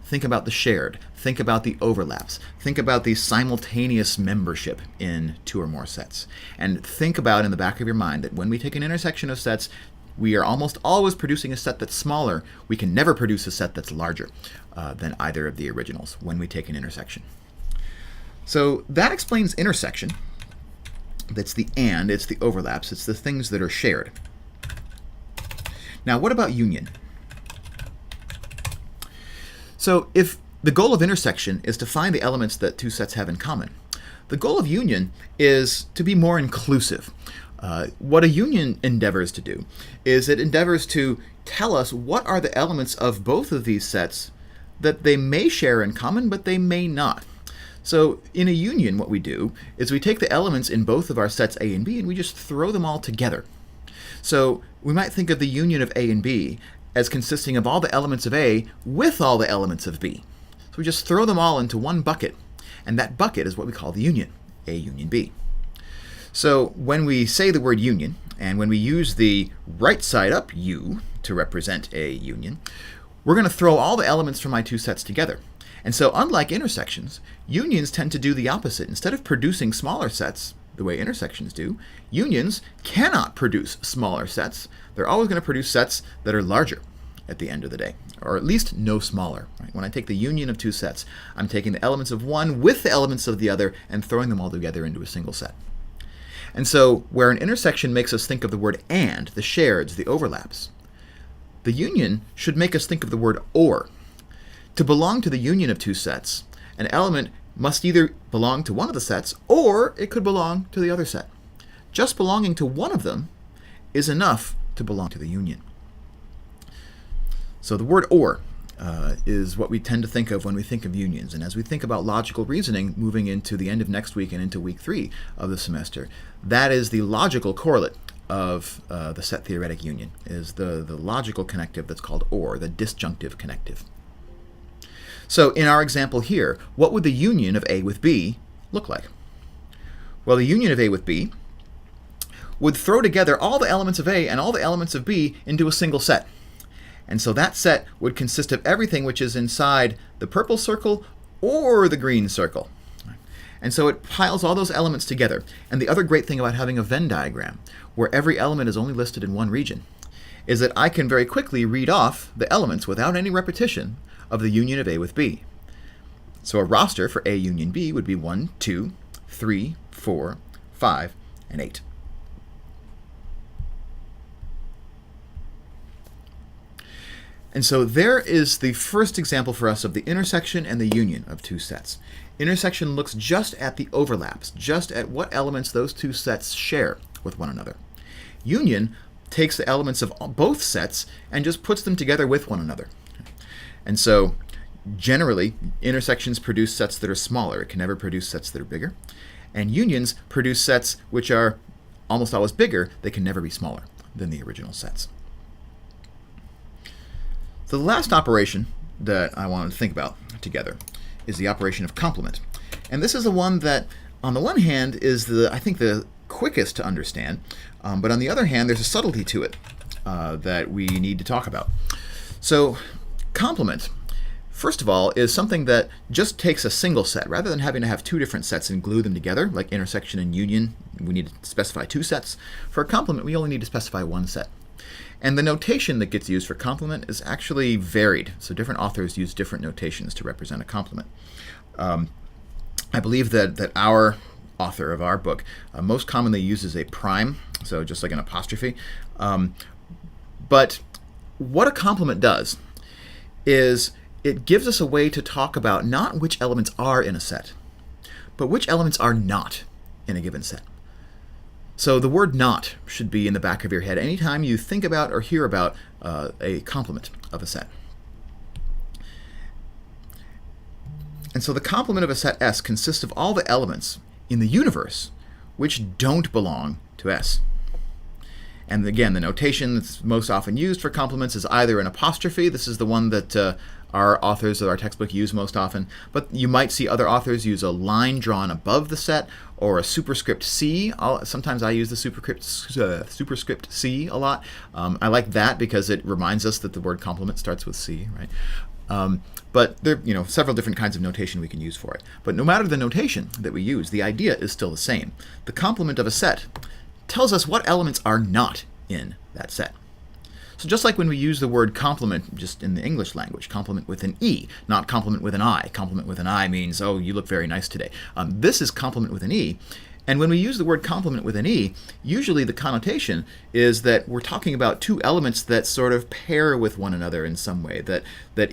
Speaker 1: Think about the shared. Think about the overlaps. Think about the simultaneous membership in two or more sets. And think about in the back of your mind that when we take an intersection of sets, we are almost always producing a set that's smaller. We can never produce a set that's larger than either of the originals when we take an intersection. So that explains intersection. That's the and, it's the overlaps, it's the things that are shared. Now, what about union? So if the goal of intersection is to find the elements that two sets have in common, the goal of union is to be more inclusive. What a union endeavors to do is it endeavors to tell us what are the elements of both of these sets that they may share in common, but they may not. So in a union, what we do is we take the elements in both of our sets A and B and we just throw them all together. So we might think of the union of A and B as consisting of all the elements of A with all the elements of B. So we just throw them all into one bucket, and that bucket is what we call the union, A union B. So when we say the word union, and when we use the right side up U to represent a union, we're going to throw all the elements from my two sets together. And so unlike intersections, unions tend to do the opposite. Instead of producing smaller sets, the way intersections do, unions cannot produce smaller sets. They're always going to produce sets that are larger at the end of the day, or at least no smaller. Right? When I take the union of two sets, I'm taking the elements of one with the elements of the other and throwing them all together into a single set. And so where an intersection makes us think of the word and, the shareds, the overlaps, the union should make us think of the word or. To belong to the union of two sets, an element must either belong to one of the sets or it could belong to the other set. Just belonging to one of them is enough to belong to the union. So the word or is what we tend to think of when we think of unions. And as we think about logical reasoning moving into the end of next week and into week 3 of the semester, that is the logical correlate of the set theoretic union, is the logical connective that's called or, the disjunctive connective. So in our example here, what would the union of A with B look like? Well, the union of A with B would throw together all the elements of A and all the elements of B into a single set. And so that set would consist of everything which is inside the purple circle or the green circle. And so it piles all those elements together. And the other great thing about having a Venn diagram, where every element is only listed in one region, is that I can very quickly read off the elements without any repetition of the union of A with B. So a roster for A union B would be 1, 2, 3, 4, 5, and 8. And so there is the first example for us of the intersection and the union of two sets. Intersection looks just at the overlaps, just at what elements those two sets share with one another. Union takes the elements of both sets and just puts them together with one another. And so generally, intersections produce sets that are smaller. It can never produce sets that are bigger. And unions produce sets which are almost always bigger. They can never be smaller than the original sets. The last operation that I wanted to think about together is the operation of complement. And this is the one that, on the one hand, is I think the quickest to understand, but on the other hand, there's a subtlety to it that we need to talk about. So complement, first of all, is something that just takes a single set. Rather than having to have two different sets and glue them together, like intersection and union, we need to specify two sets. For a complement, we only need to specify one set. And the notation that gets used for complement is actually varied. So different authors use different notations to represent a complement. I believe that our author of our book most commonly uses a prime, so just like an apostrophe. But what a complement does is it gives us a way to talk about not which elements are in a set, but which elements are not in a given set. So the word not should be in the back of your head anytime you think about or hear about a complement of a set. And so the complement of a set S consists of all the elements in the universe which don't belong to S. And again, the notation that's most often used for complements is either an apostrophe. This is the one that our authors of our textbook use most often, but you might see other authors use a line drawn above the set or a superscript C. Sometimes I use the superscript C a lot. I like that because it reminds us that the word complement starts with C, right? But there are several different kinds of notation we can use for it. But no matter the notation that we use, the idea is still the same. The complement of a set tells us what elements are not in that set. So just like when we use the word complement just in the English language, complement with an E, not complement with an I. Complement with an I means, oh, you look very nice today. This is complement with an E. And when we use the word complement with an E, usually the connotation is that we're talking about two elements that sort of pair with one another in some way, that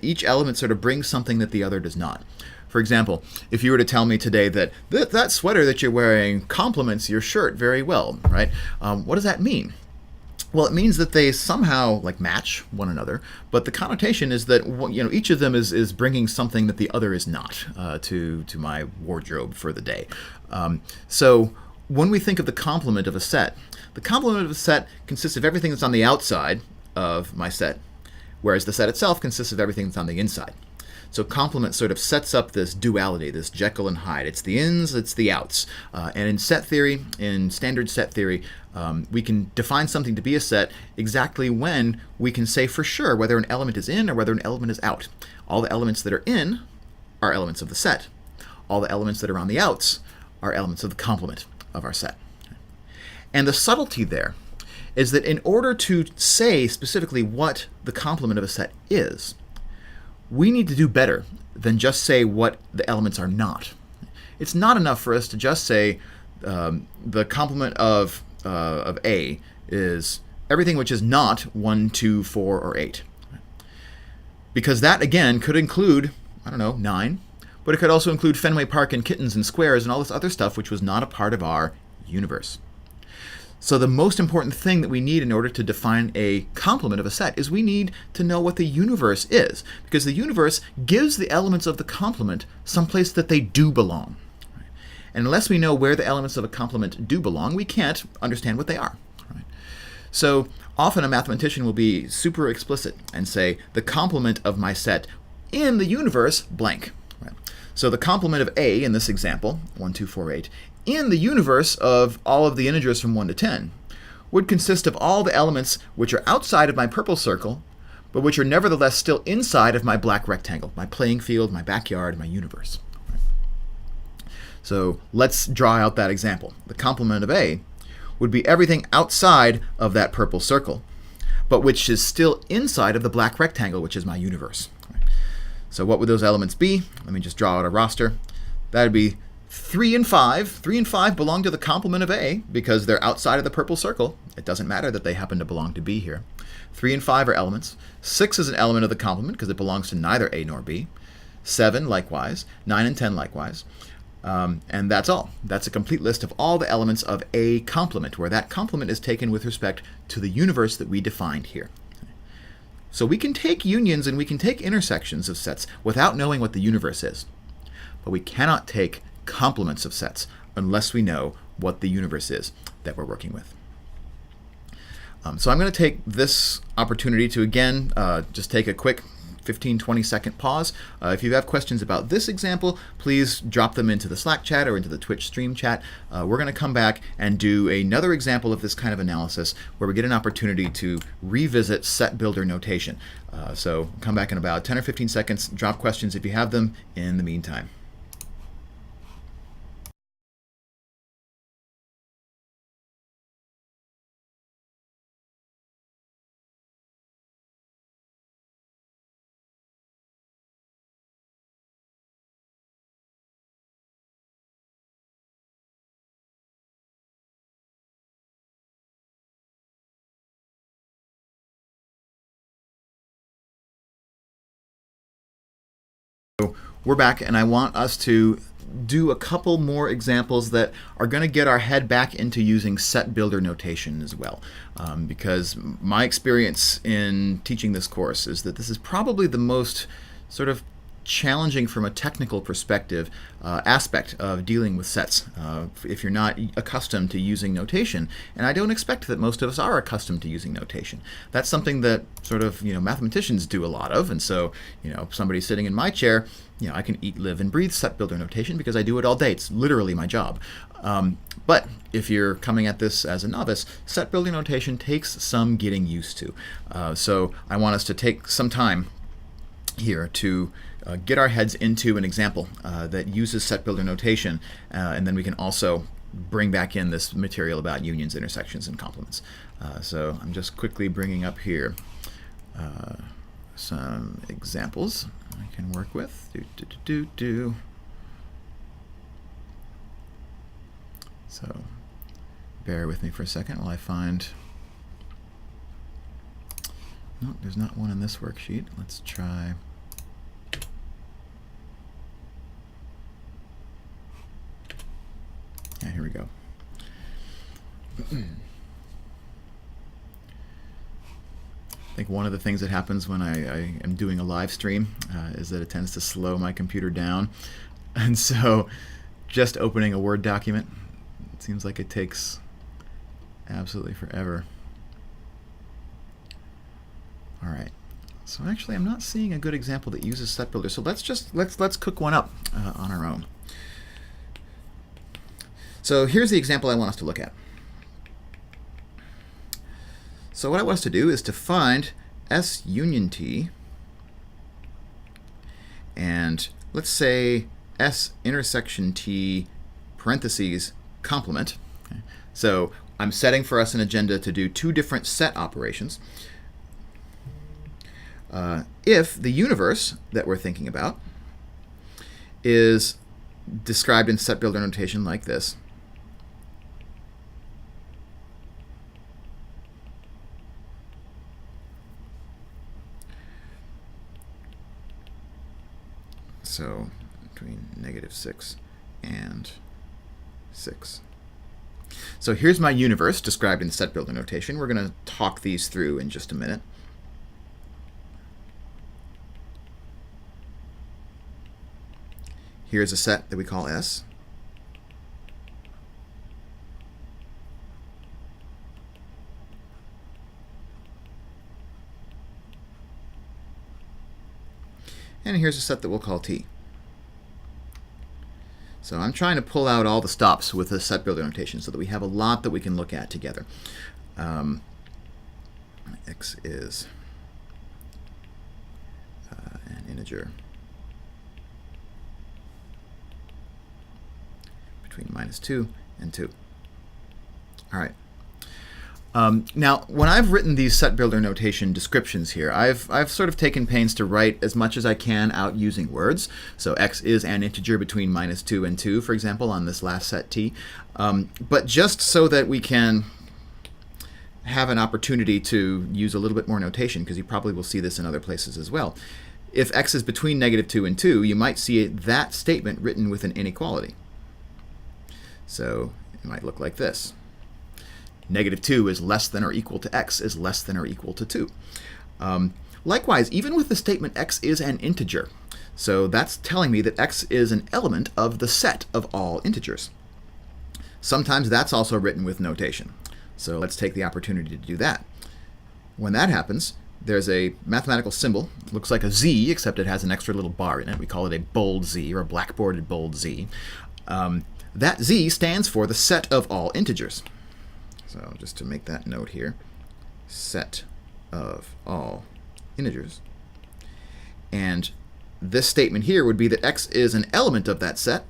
Speaker 1: each element sort of brings something that the other does not. For example, if you were to tell me today that that sweater that you're wearing complements your shirt very well, right? What does that mean? Well, it means that they somehow match one another, but the connotation is that each of them is bringing something that the other is not to my wardrobe for the day. So when we think of the complement of a set, the complement of a set consists of everything that's on the outside of my set, whereas the set itself consists of everything that's on the inside. So complement sort of sets up this duality, this Jekyll and Hyde. It's the ins, it's the outs. And in set theory, in standard set theory, we can define something to be a set exactly when we can say for sure whether an element is in or whether an element is out. All the elements that are in are elements of the set. All the elements that are on the outs are elements of the complement of our set. And the subtlety there is that in order to say specifically what the complement of a set is, we need to do better than just say what the elements are not. It's not enough for us to just say the complement of A is everything which is not 1, 2, 4, or 8. Because that, again, could include, 9, but it could also include Fenway Park and kittens and squares and all this other stuff which was not a part of our universe. So the most important thing that we need in order to define a complement of a set is we need to know what the universe is, because the universe gives the elements of the complement someplace that they do belong. And unless we know where the elements of a complement do belong, we can't understand what they are. So often a mathematician will be super explicit and say the complement of my set in the universe blank. So the complement of A in this example, 1, 2, 4, 8, in the universe of all of the integers from 1 to 10 would consist of all the elements which are outside of my purple circle, but which are nevertheless still inside of my black rectangle, my playing field, my backyard, my universe. So let's draw out that example. The complement of A would be everything outside of that purple circle, but which is still inside of the black rectangle, which is my universe. So what would those elements be? Let me just draw out a roster. That would be 3 and 5. 3 and 5 belong to the complement of A because they're outside of the purple circle. It doesn't matter that they happen to belong to B here. 3 and 5 are elements. 6 is an element of the complement because it belongs to neither A nor B. 7 likewise. 9 and 10 likewise. And that's all. That's a complete list of all the elements of a complement, where that complement is taken with respect to the universe that we defined here. So we can take unions and we can take intersections of sets without knowing what the universe is. But we cannot take complements of sets unless we know what the universe is that we're working with. So I'm going to take this opportunity to, again, just take a quick 15-20 second pause. If you have questions about this example, please drop them into the Slack chat or into the Twitch stream chat. We're going to come back and do another example of this kind of analysis where we get an opportunity to revisit set builder notation. So come back in about 10 or 15 seconds. Drop questions if you have them in the meantime. So we're back, and I want us to do a couple more examples that are going to get our head back into using set builder notation as well. Because my experience in teaching this course is that this is probably the most sort of challenging from a technical perspective aspect of dealing with sets if you're not accustomed to using notation. And I don't expect that most of us are accustomed to using notation. That's something that sort of mathematicians do a lot of, and so somebody sitting in my chair, I can eat, live, and breathe set builder notation because I do it all day. It's literally my job. But if you're coming at this as a novice, set builder notation takes some getting used to. So I want us to take some time here to get our heads into an example that uses set builder notation, and then we can also bring back in this material about unions, intersections, and complements. So I'm just quickly bringing up here some examples I can work with. So bear with me for a second while I find. No, there's not one in this worksheet. Let's try. Yeah, here we go. I think one of the things that happens when I am doing a live stream is that it tends to slow my computer down. And so just opening a Word document, it seems like it takes absolutely forever. All right. So actually, I'm not seeing a good example that uses set builder. So let's cook one up on our own. So here's the example I want us to look at. So what I want us to do is to find S union T, and let's say S intersection T parentheses complement. Okay. So I'm setting for us an agenda to do two different set operations. If the universe that we're thinking about is described in set builder notation like this. So between -6 and 6. So here's my universe described in set builder notation. We're going to talk these through in just a minute. Here's a set that we call S. And here's a set that we'll call T. So I'm trying to pull out all the stops with the set builder notation so that we have a lot that we can look at together. X is an integer between -2 and 2. All right. Now, when I've written these set builder notation descriptions here, I've sort of taken pains to write as much as I can out using words. So x is an integer between -2 and 2, for example, on this last set t. But just so that we can have an opportunity to use a little bit more notation, because you probably will see this in other places as well. If x is between -2 and 2, you might see that statement written with an inequality. So it might look like this. -2 is less than or equal to x is less than or equal to 2. Likewise, even with the statement x is an integer, so that's telling me that x is an element of the set of all integers. Sometimes that's also written with notation. So let's take the opportunity to do that. When that happens, there's a mathematical symbol. It looks like a z, except it has an extra little bar in it. We call it a bold z, or a blackboarded bold z. That z stands for the set of all integers. So just to make that note here, set of all integers. And this statement here would be that x is an element of that set.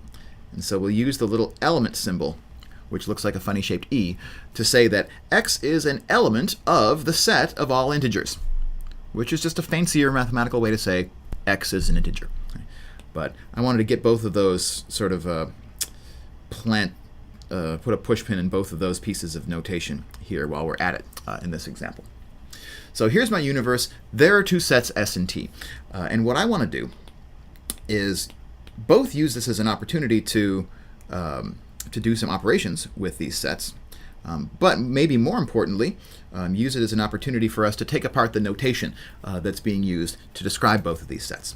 Speaker 1: And so we'll use the little element symbol, which looks like a funny shaped E, to say that x is an element of the set of all integers, which is just a fancier mathematical way to say x is an integer. But I wanted to get both of those sort of put a pushpin in both of those pieces of notation here while we're at it in this example. So here's my universe. There are two sets S and T. And what I want to do is both use this as an opportunity to do some operations with these sets, but maybe more importantly, use it as an opportunity for us to take apart the notation that's being used to describe both of these sets.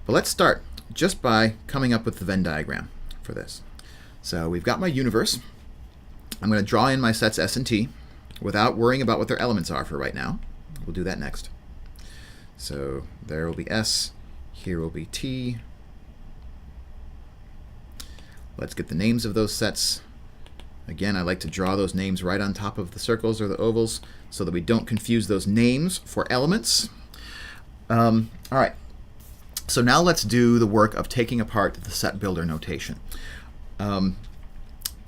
Speaker 1: But let's start just by coming up with the Venn diagram for this. So we've got my universe. I'm going to draw in my sets S and T without worrying about what their elements are for right now. We'll do that next. So there will be S, here will be T. Let's get the names of those sets. Again, I like to draw those names right on top of the circles or the ovals so that we don't confuse those names for elements. All right. So now let's do the work of taking apart the set builder notation.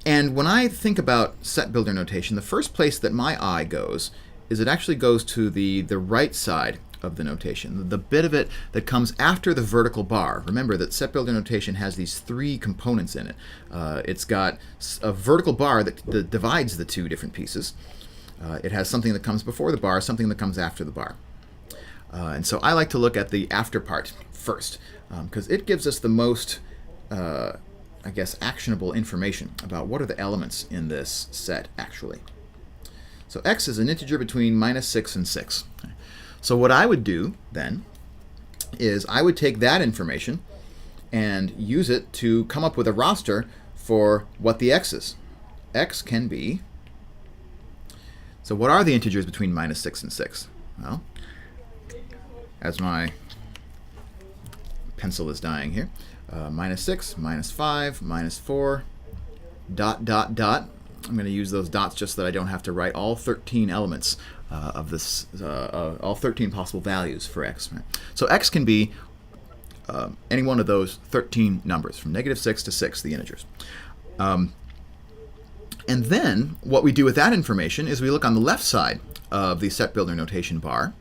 Speaker 1: And when I think about set builder notation, the first place that my eye goes is it actually goes to the right side of the notation, the bit of it that comes after the vertical bar. Remember that set builder notation has these three components in it. It's got a vertical bar that divides the two different pieces. It has something that comes before the bar, something that comes after the bar. And so I like to look at the after part first, because it gives us the most I guess, actionable information about what are the elements in this set actually. So x is an integer between -6 and 6. So what I would do then is I would take that information and use it to come up with a roster for what the x is. X can be, so what are the integers between -6 and 6? Well, as my pencil is dying here, -6, -5, -4, ... I'm going to use those dots just so that I don't have to write all 13 elements of this, all 13 possible values for x. Right? So x can be any one of those 13 numbers, from -6 to 6, the integers. And then what we do with that information is we look on the left side of the set builder notation bar,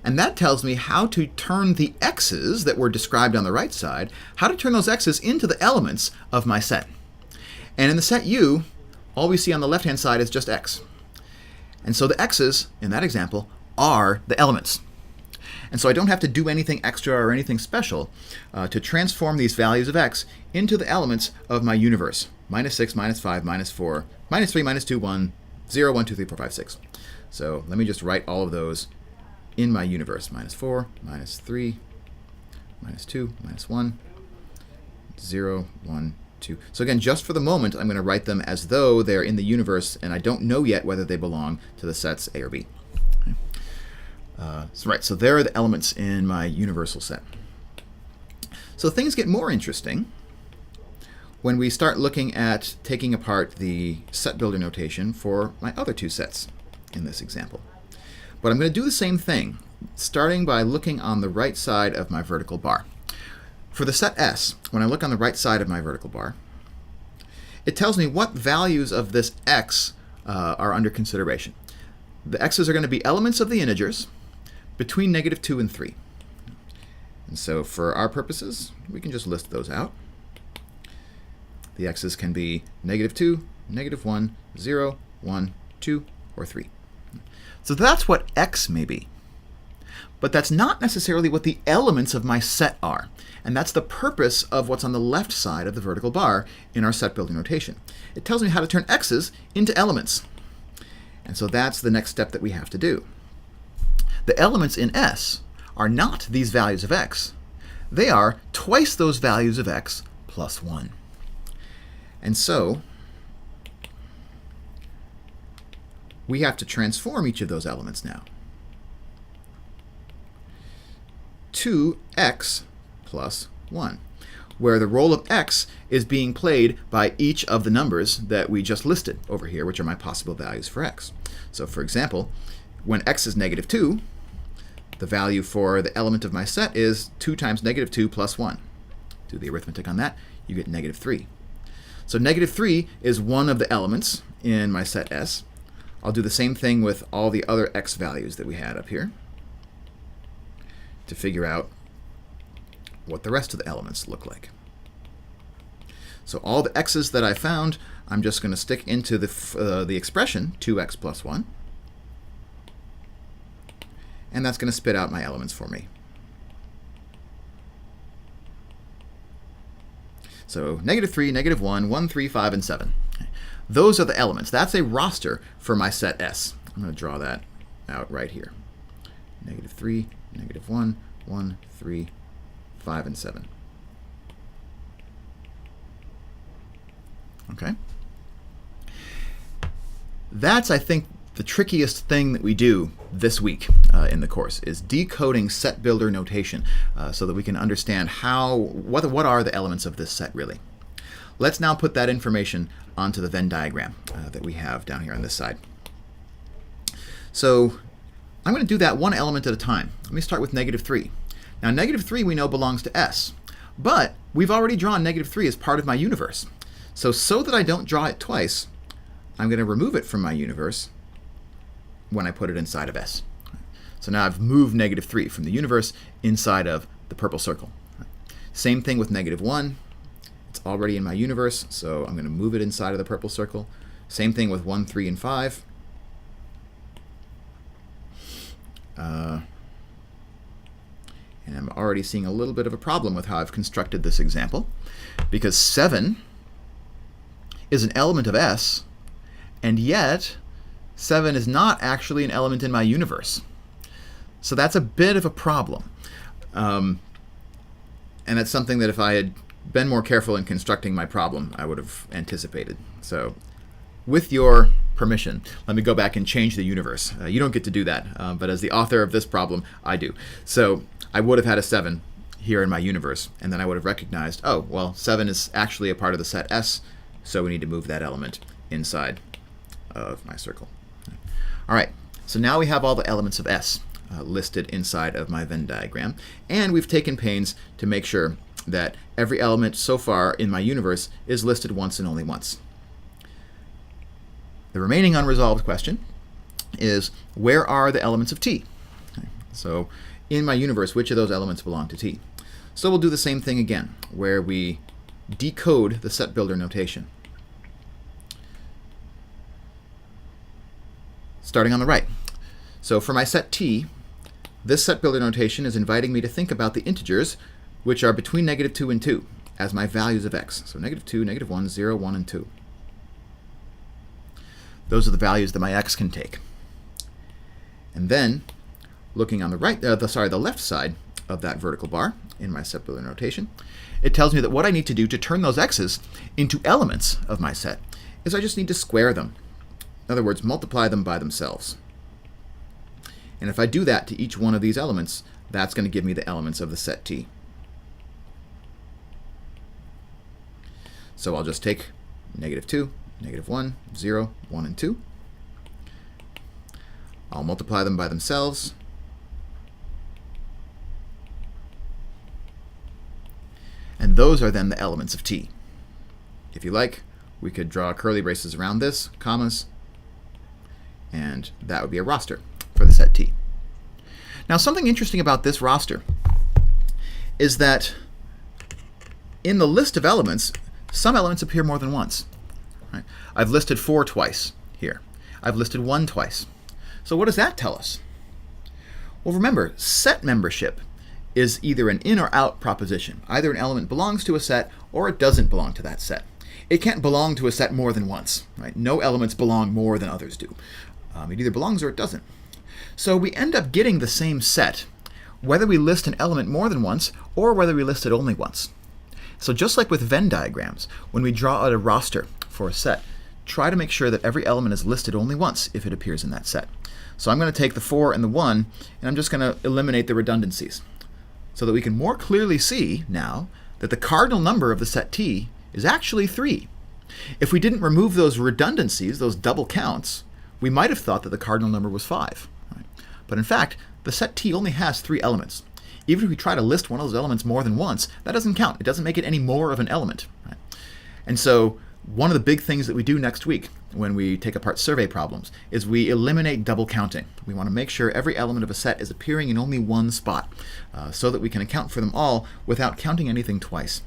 Speaker 1: and that tells me how to turn the x's that were described on the right side, how to turn those x's into the elements of my set. And in the set U, all we see on the left-hand side is just x. And so the x's, in that example, are the elements. And so I don't have to do anything extra or anything special to transform these values of x into the elements of my universe. -6, -5, -4, -3, -2, 1, 0, 1, 2, 3, 4, 5, 6. So let me just write all of those in my universe. -4, -3, -2, -1, 0, 1, 2. So again, just for the moment, I'm going to write them as though they're in the universe, and I don't know yet whether they belong to the sets A or B. Okay. So there are the elements in my universal set. So things get more interesting when we start looking at taking apart the set builder notation for my other two sets in this example. But I'm going to do the same thing, starting by looking on the right side of my vertical bar. For the set S, when I look on the right side of my vertical bar, it tells me what values of this x are under consideration. The x's are going to be elements of the integers between -2 and 3. And so for our purposes, we can just list those out. The x's can be -2, -1, 0, 1, 2, or 3. So that's what x may be. But that's not necessarily what the elements of my set are. And that's the purpose of what's on the left side of the vertical bar in our set builder notation. It tells me how to turn x's into elements. And so that's the next step that we have to do. The elements in S are not these values of x. They are twice those values of x plus 1. And so we have to transform each of those elements now to x plus 1, where the role of x is being played by each of the numbers that we just listed over here, which are my possible values for x. So for example, when x is -2, the value for the element of my set is 2 times -2 plus 1. Do the arithmetic on that, you get -3. So -3 is one of the elements in my set S. I'll do the same thing with all the other x values that we had up here to figure out what the rest of the elements look like. So all the x's that I found, I'm just going to stick into the expression 2x plus 1. And that's going to spit out my elements for me. So -3, -1, 1, 3, 5, and 7. Those are the elements. That's a roster for my set S. I'm going to draw that out right here. -3, -1, 1, 3, 5, and 7. Okay? That's, I think, the trickiest thing that we do this week in the course is decoding set builder notation so that we can understand what are the elements of this set really. Let's now put that information onto the Venn diagram that we have down here on this side. So I'm going to do that one element at a time. Let me start with -3. Now -3 we know belongs to S, but we've already drawn -3 as part of my universe. So that I don't draw it twice, I'm going to remove it from my universe when I put it inside of S. So now I've moved -3 from the universe inside of the purple circle. Same thing with -1. It's already in my universe, so I'm going to move it inside of the purple circle. Same thing with 1, 3, and 5. And I'm already seeing a little bit of a problem with how I've constructed this example, because 7 is an element of S, and yet 7 is not actually an element in my universe. So that's a bit of a problem. And it's something that if I had been more careful in constructing my problem, I would have anticipated. So with your permission, let me go back and change the universe. You don't get to do that, but as the author of this problem, I do. So I would have had a 7 here in my universe, and then I would have recognized, oh, well, 7 is actually a part of the set S, so we need to move that element inside of my circle. All right, so now we have all the elements of S listed inside of my Venn diagram, and we've taken pains to make sure that every element so far in my universe is listed once and only once. The remaining unresolved question is, where are the elements of T? Okay. So in my universe, which of those elements belong to T? So we'll do the same thing again, where we decode the set builder notation. Starting on the right. So for my set T, this set builder notation is inviting me to think about the integers which are between -2 and 2 as my values of x. So -2, -1, 0, 1, and 2. Those are the values that my x can take. And then, looking on the left side of that vertical bar in my set builder notation, it tells me that what I need to do to turn those x's into elements of my set is I just need to square them. In other words, multiply them by themselves. And if I do that to each one of these elements, that's going to give me the elements of the set T. So I'll just take -2, -1, 0, 1, and 2. I'll multiply them by themselves. And those are then the elements of T. If you like, we could draw curly braces around this, commas, and that would be a roster for the set T. Now, something interesting about this roster is that in the list of elements, some elements appear more than once. Right? I've listed 4 twice here. I've listed 1 twice. So what does that tell us? Well, remember, set membership is either an in or out proposition. Either an element belongs to a set or it doesn't belong to that set. It can't belong to a set more than once. Right? No elements belong more than others do. It either belongs or it doesn't. So we end up getting the same set whether we list an element more than once or whether we list it only once. So just like with Venn diagrams, when we draw out a roster for a set, try to make sure that every element is listed only once if it appears in that set. So I'm going to take the 4 and the 1, and I'm just going to eliminate the redundancies so that we can more clearly see now that the cardinal number of the set T is actually 3. If we didn't remove those redundancies, those double counts, we might have thought that the cardinal number was 5. Right? But in fact, the set T only has 3 elements. Even if we try to list one of those elements more than once, that doesn't count. It doesn't make it any more of an element. Right? And so one of the big things that we do next week when we take apart survey problems is we eliminate double counting. We want to make sure every element of a set is appearing in only one spot so that we can account for them all without counting anything twice.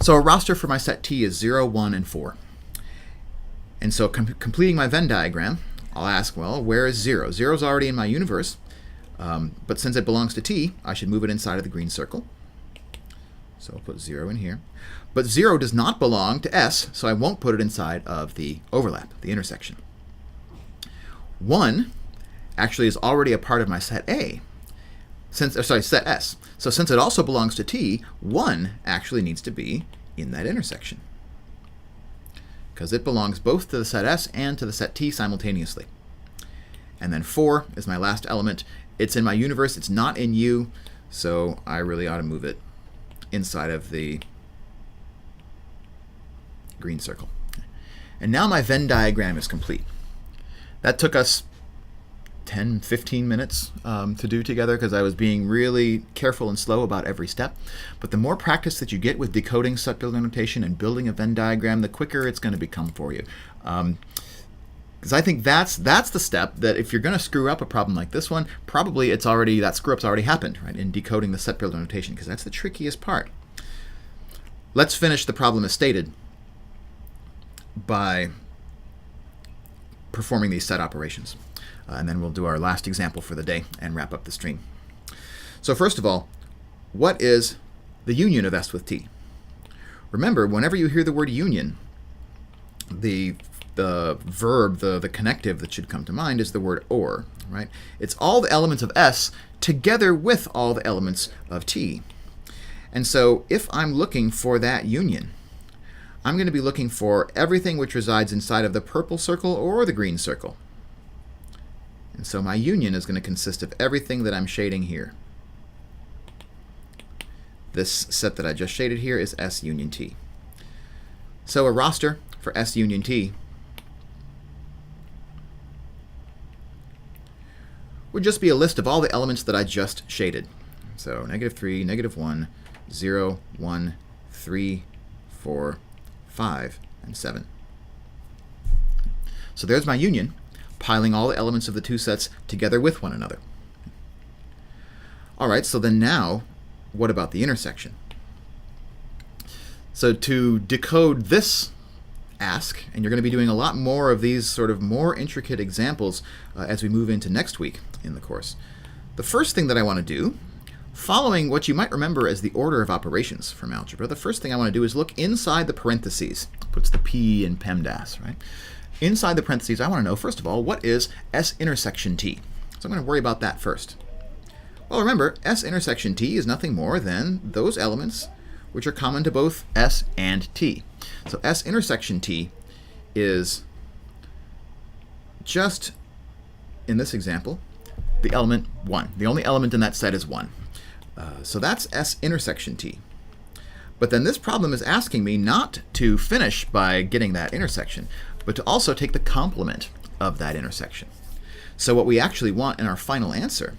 Speaker 1: So a roster for my set T is 0, 1, and 4. And so completing my Venn diagram, I'll ask, well, where is 0? 0 is already in my universe, but since it belongs to T, I should move it inside of the green circle. So I'll put 0 in here. But 0 does not belong to S, so I won't put it inside of the overlap, the intersection. 1 actually is already a part of my set A, set S. So since it also belongs to T, 1 actually needs to be in that intersection, because it belongs both to the set S and to the set T simultaneously. And then 4 is my last element. It's in my universe, it's not in U, so I really ought to move it inside of the green circle. And now my Venn diagram is complete. That took us 10, 15 minutes to do together because I was being really careful and slow about every step. But the more practice that you get with decoding set builder notation and building a Venn diagram, the quicker it's going to become for you. Because I think that's the step that if you're going to screw up a problem like this one, probably that screw up's already happened, right, in decoding the set builder notation, because that's the trickiest part. Let's finish the problem as stated by performing these set operations. And then we'll do our last example for the day and wrap up the stream. So first of all, what is the union of S with T? Remember, whenever you hear the word union, the verb, the connective that should come to mind is the word or, right? It's all the elements of S together with all the elements of T. And so if I'm looking for that union, I'm going to be looking for everything which resides inside of the purple circle or the green circle. And so my union is going to consist of everything that I'm shading here. This set that I just shaded here is S union T. So a roster for S union T would just be a list of all the elements that I just shaded. So -3, -1, 0, 1, 3, 4, 5, and 7. So there's my union, piling all the elements of the two sets together with one another. All right, so then now, what about the intersection? So to decode this ask, and you're going to be doing a lot more of these sort of more intricate examples as we move into next week in the course. The first thing that I want to do, following what you might remember as the order of operations from algebra, the first thing I want to do is look inside the parentheses. Puts the P in PEMDAS, right? Inside the parentheses, I want to know, first of all, what is S intersection T? So I'm going to worry about that first. Well, remember, S intersection T is nothing more than those elements which are common to both S and T. So S intersection T is just, in this example, the element 1. The only element in that set is 1. So that's S intersection T. But then this problem is asking me not to finish by getting that intersection, but to also take the complement of that intersection. So what we actually want in our final answer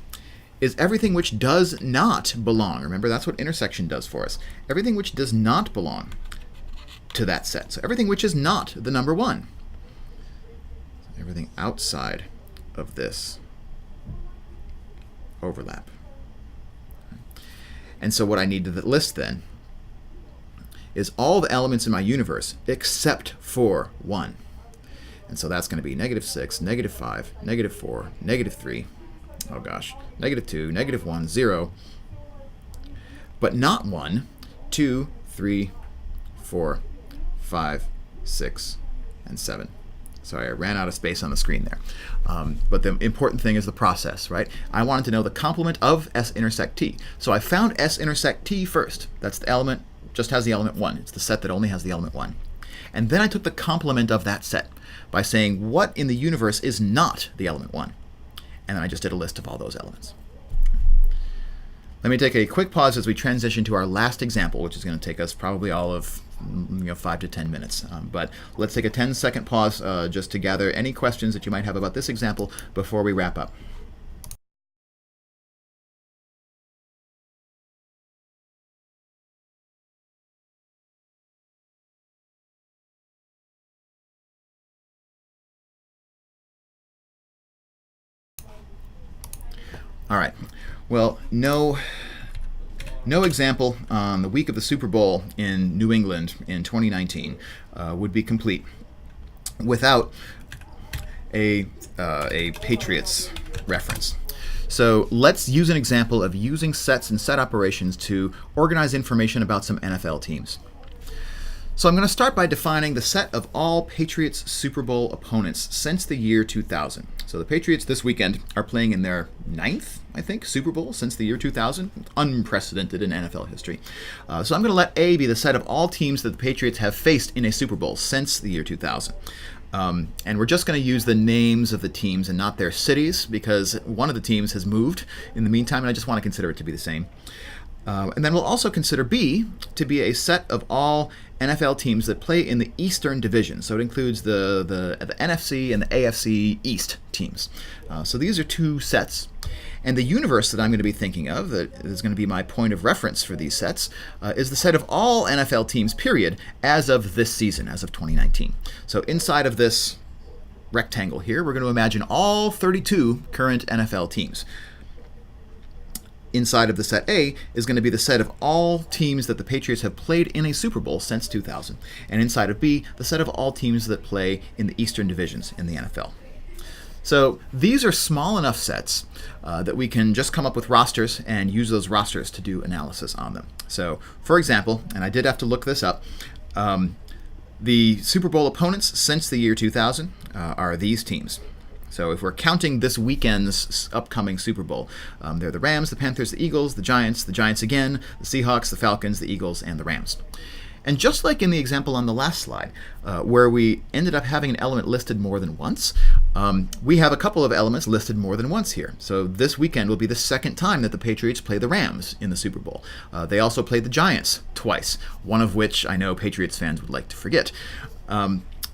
Speaker 1: is everything which does not belong. Remember, that's what intersection does for us. Everything which does not belong to that set. So everything which is not the number 1. Everything outside of this overlap. And so what I need to list then is all the elements in my universe except for 1. And so that's going to be -6, -5, -4, -3, oh gosh, -2, -1, 0, but not 1, 2, 3, 4, 5, 6, and 7. Sorry, I ran out of space on the screen there. But the important thing is the process, right? I wanted to know the complement of S intersect T. So I found S intersect T first. That's the element, just has the element 1. It's the set that only has the element 1. And then I took the complement of that set by saying what in the universe is not the element 1. And then I just did a list of all those elements. Let me take a quick pause as we transition to our last example, which is going to take us probably all of 5 to 10 minutes. But let's take a 10-second pause just to gather any questions that you might have about this example before we wrap up. All right. Well, no example on the week of the Super Bowl in New England in 2019 would be complete without a Patriots reference. So let's use an example of using sets and set operations to organize information about some NFL teams. So I'm going to start by defining the set of all Patriots Super Bowl opponents since the year 2000. So the Patriots this weekend are playing in their 9th, I think, Super Bowl since the year 2000. Unprecedented in NFL history. So I'm going to let A be the set of all teams that the Patriots have faced in a Super Bowl since the year 2000. And we're just going to use the names of the teams and not their cities because one of the teams has moved in the meantime, and I just want to consider it to be the same. And then we'll also consider B to be a set of all NFL teams that play in the Eastern Division. So it includes the NFC and the AFC East teams. So these are 2 sets. And the universe that I'm going to be thinking of, that is going to be my point of reference for these sets, is the set of all NFL teams, period, as of this season, as of 2019. So inside of this rectangle here, we're going to imagine all 32 current NFL teams. Inside of the set A is going to be the set of all teams that the Patriots have played in a Super Bowl since 2000. And inside of B, the set of all teams that play in the Eastern Divisions in the NFL. So these are small enough sets that we can just come up with rosters and use those rosters to do analysis on them. So, for example, and I did have to look this up, the Super Bowl opponents since the year 2000 are these teams. So if we're counting this weekend's upcoming Super Bowl, they're the Rams, the Panthers, the Eagles, the Giants again, the Seahawks, the Falcons, the Eagles, and the Rams. And just like in the example on the last slide, where we ended up having an element listed more than once, we have a couple of elements listed more than once here. So this weekend will be the second time that the Patriots play the Rams in the Super Bowl. They also played the Giants twice, one of which I know Patriots fans would like to forget.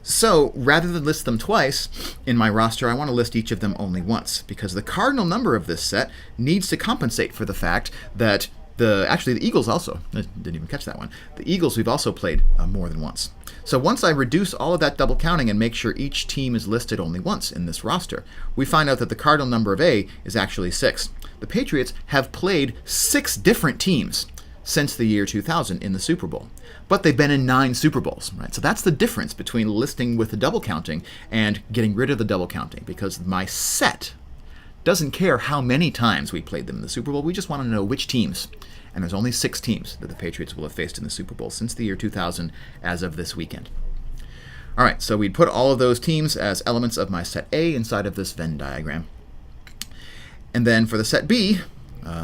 Speaker 1: So rather than list them twice in my roster, I want to list each of them only once, because the cardinal number of this set needs to compensate for the fact that the Eagles also, I didn't even catch that one, the Eagles we've also played more than once. So once I reduce all of that double counting and make sure each team is listed only once in this roster, we find out that the cardinal number of A is actually 6. The Patriots have played 6 different teams since the year 2000 in the Super Bowl. But they've been in 9 Super Bowls, right? So that's the difference between listing with the double counting and getting rid of the double counting, because my set doesn't care how many times we played them in the Super Bowl. We just want to know which teams. And there's only 6 teams that the Patriots will have faced in the Super Bowl since the year 2000 as of this weekend. All right, so we'd put all of those teams as elements of my set A inside of this Venn diagram. And then for the set B,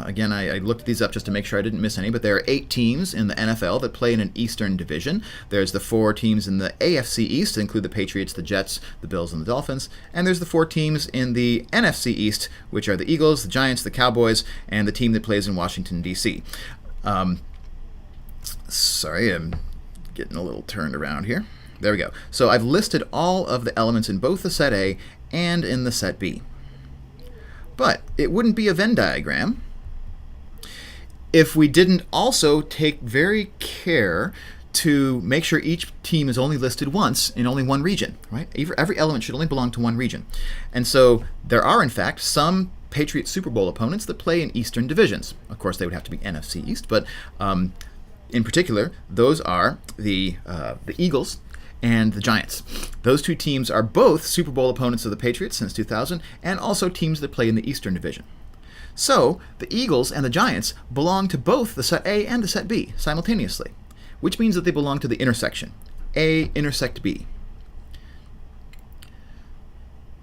Speaker 1: again, I looked these up just to make sure I didn't miss any, but there are 8 teams in the NFL that play in an Eastern Division. There's the 4 teams in the AFC East that include the Patriots, the Jets, the Bills, and the Dolphins. And there's the 4 teams in the NFC East, which are the Eagles, the Giants, the Cowboys, and the team that plays in Washington, D.C. Sorry, I'm getting a little turned around here. There we go. So I've listed all of the elements in both the set A and in the set B. But it wouldn't be a Venn diagram if we didn't also take very care to make sure each team is only listed once in only one region, right? Every element should only belong to one region. And so there are, in fact, some Patriots Super Bowl opponents that play in Eastern divisions. Of course, they would have to be NFC East, but in particular, those are the Eagles and the Giants. Those two teams are both Super Bowl opponents of the Patriots since 2000, and also teams that play in the Eastern Division. So the Eagles and the Giants belong to both the set A and the set B simultaneously, which means that they belong to the intersection. A intersect B.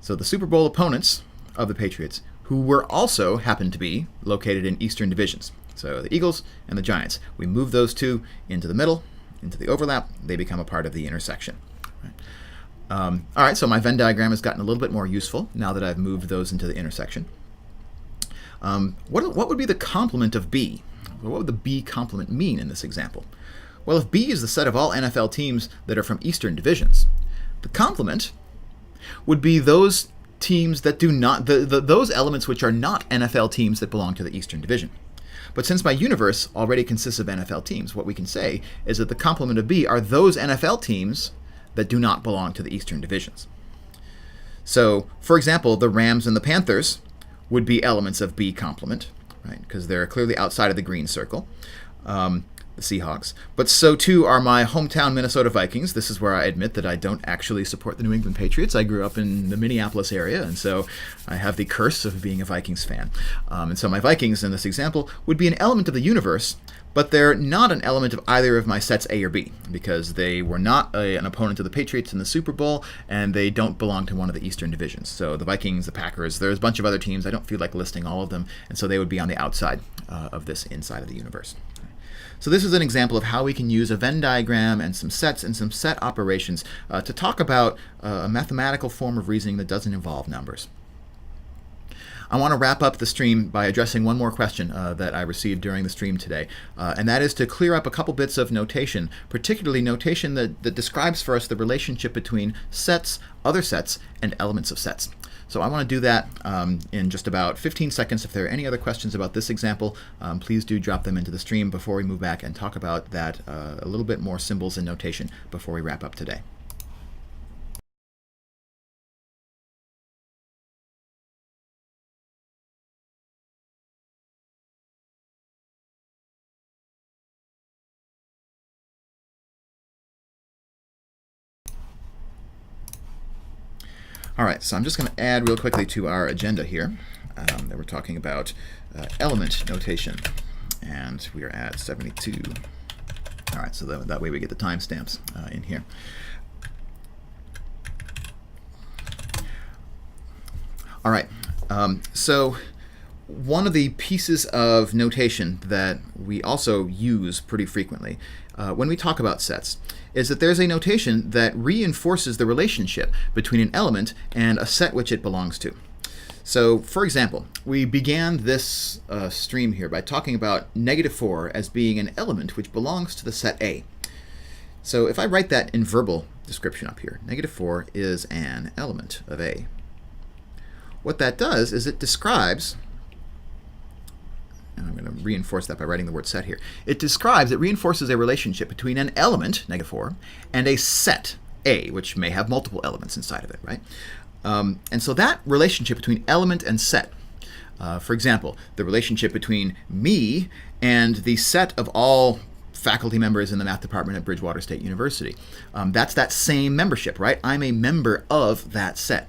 Speaker 1: So the Super Bowl opponents of the Patriots, who were also happened to be located in Eastern divisions. So the Eagles and the Giants. We move those two into the middle, into the overlap. They become a part of the intersection. All right, so my Venn diagram has gotten a little bit more useful now that I've moved those into the intersection. What would be the complement of B? What would the B complement mean in this example? Well, if B is the set of all NFL teams that are from Eastern divisions, the complement would be those teams that do not, those elements which are not NFL teams that belong to the Eastern division. But since my universe already consists of NFL teams, what we can say is that the complement of B are those NFL teams that do not belong to the Eastern divisions. So, for example, the Rams and the Panthers would be elements of B complement, right? Because they're clearly outside of the green circle. The Seahawks. But so too are my hometown Minnesota Vikings. This is where I admit that I don't actually support the New England Patriots. I grew up in the Minneapolis area, and so I have the curse of being a Vikings fan. And so my Vikings in this example would be an element of the universe, but they're not an element of either of my sets A or B, because they were not an opponent of the Patriots in the Super Bowl, and they don't belong to one of the Eastern divisions. So the Vikings, the Packers, there's a bunch of other teams. I don't feel like listing all of them, and so they would be on the outside of this inside of the universe. So this is an example of how we can use a Venn diagram and some sets and some set operations to talk about a mathematical form of reasoning that doesn't involve numbers. I want to wrap up the stream by addressing one more question that I received during the stream today, and that is to clear up a couple bits of notation, particularly notation that describes for us the relationship between sets, other sets, and elements of sets. So I want to do that in just about 15 seconds. If there are any other questions about this example, please do drop them into the stream before we move back and talk about that a little bit more symbols and notation before we wrap up today. All right, so I'm just going to add real quickly to our agenda here that we're talking about element notation, and we are at 72. All right, so that way we get the timestamps in here. All right, so one of the pieces of notation that we also use pretty frequently when we talk about sets is that there's a notation that reinforces the relationship between an element and a set which it belongs to. So, for example, we began this stream here by talking about -4 as being an element which belongs to the set A. So if I write that in verbal description up here, -4 is an element of A. What that does is it describes, and I'm going to reinforce that by writing the word set here. It reinforces a relationship between an element, -4, and a set, A, which may have multiple elements inside of it, right? And so that relationship between element and set, for example, the relationship between me and the set of all faculty members in the math department at Bridgewater State University, that's that same membership, right? I'm a member of that set.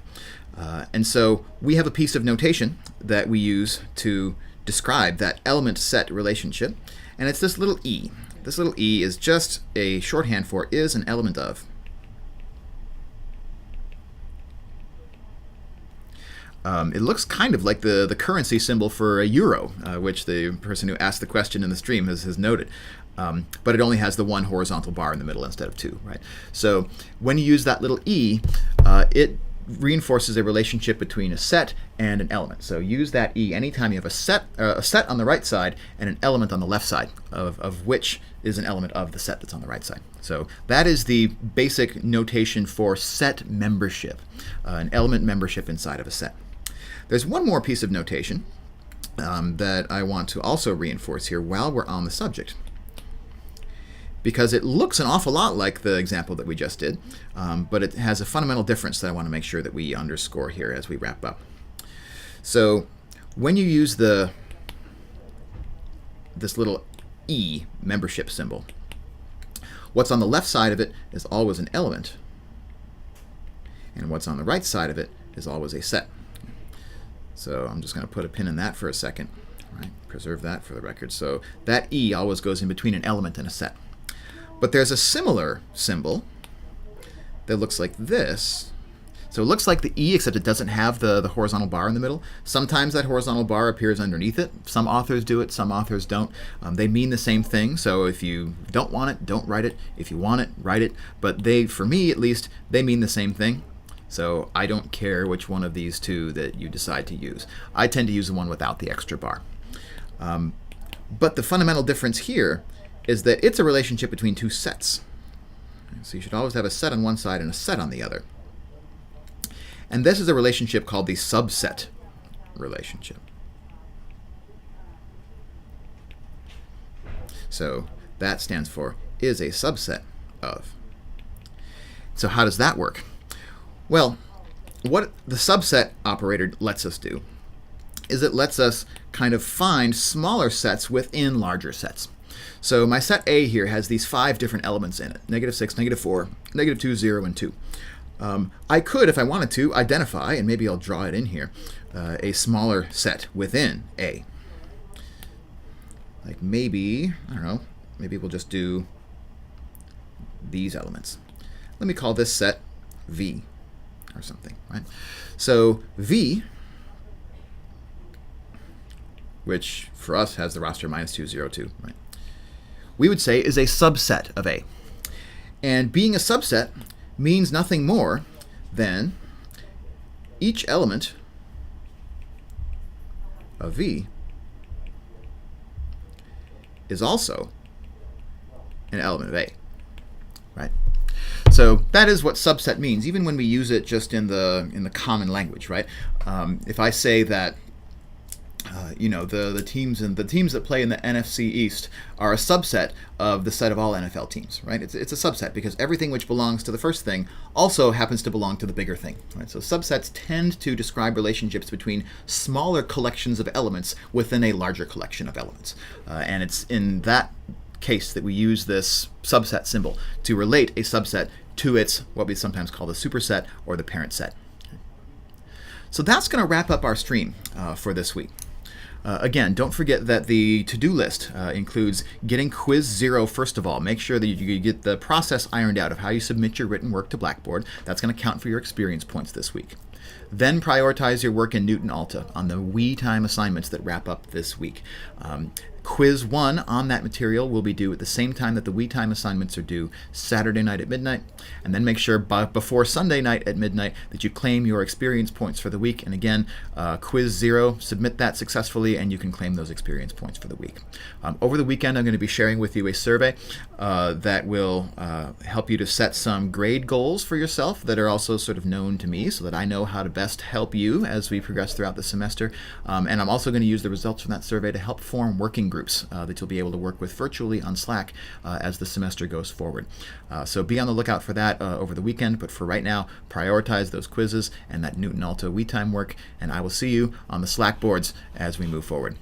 Speaker 1: And so we have a piece of notation that we use to describe that element-set relationship, and it's this little e. This little e is just a shorthand for is an element of. It looks kind of like the currency symbol for a euro, which the person who asked the question in the stream has noted. But it only has the one horizontal bar in the middle instead of two, right? So when you use that little e, it reinforces a relationship between a set and an element. So use that E anytime you have a set on the right side and an element on the left side, of which is an element of the set that's on the right side. So that is the basic notation for set membership, an element membership inside of a set. There's one more piece of notation that I want to also reinforce here while we're on the subject, because it looks an awful lot like the example that we just did, but it has a fundamental difference that I want to make sure that we underscore here as we wrap up. So when you use this little E membership symbol, what's on the left side of it is always an element, and what's on the right side of it is always a set. So I'm just going to put a pin in that for a second. Right? Preserve that for the record. So that E always goes in between an element and a set. But there's a similar symbol that looks like this. So it looks like the E, except it doesn't have the horizontal bar in the middle. Sometimes that horizontal bar appears underneath it. Some authors do it, some authors don't. They mean the same thing, so if you don't want it, don't write it. If you want it, write it. But they, for me at least, they mean the same thing. So I don't care which one of these two that you decide to use. I tend to use the one without the extra bar. But the fundamental difference here is that it's a relationship between two sets. So you should always have a set on one side and a set on the other. And this is a relationship called the subset relationship. So that stands for is a subset of. So how does that work? Well, what the subset operator lets us do is it lets us kind of find smaller sets within larger sets. So my set A here has these 5 different elements in it: -6, -4, -2, 0, and 2. I could, if I wanted to, identify, and maybe I'll draw it in here, a smaller set within A. Like maybe, I don't know, maybe we'll just do these elements. Let me call this set V or something, right? So V, which for us has the roster -2, 0, 2, right? We would say is a subset of A. And being a subset means nothing more than each element of V is also an element of A, right? So that is what subset means, even when we use it just in the common language, right? If I say that the teams that play in the NFC East are a subset of the set of all NFL teams, right? It's a subset because everything which belongs to the first thing also happens to belong to the bigger thing, right? So subsets tend to describe relationships between smaller collections of elements within a larger collection of elements, and it's in that case that we use this subset symbol to relate a subset to its what we sometimes call the superset or the parent set. So that's going to wrap up our stream for this week. Again, don't forget that the to-do list includes getting quiz 0 first of all. Make sure that you get the process ironed out of how you submit your written work to Blackboard. That's going to count for your experience points this week. Then prioritize your work in Newton Alta on the We Time assignments that wrap up this week. Quiz 1 on that material will be due at the same time that the We Time assignments are due, Saturday night at midnight. And then make sure before Sunday night at midnight that you claim your experience points for the week. And again, Quiz 0, submit that successfully and you can claim those experience points for the week. Over the weekend, I'm going to be sharing with you a survey that will help you to set some grade goals for yourself that are also sort of known to me so that I know how to best help you as we progress throughout the semester. And I'm also going to use the results from that survey to help form working groups that you'll be able to work with virtually on Slack as the semester goes forward. So be on the lookout for that over the weekend, but for right now, prioritize those quizzes and that Newton Alta We Time work, and I will see you on the Slack boards as we move forward.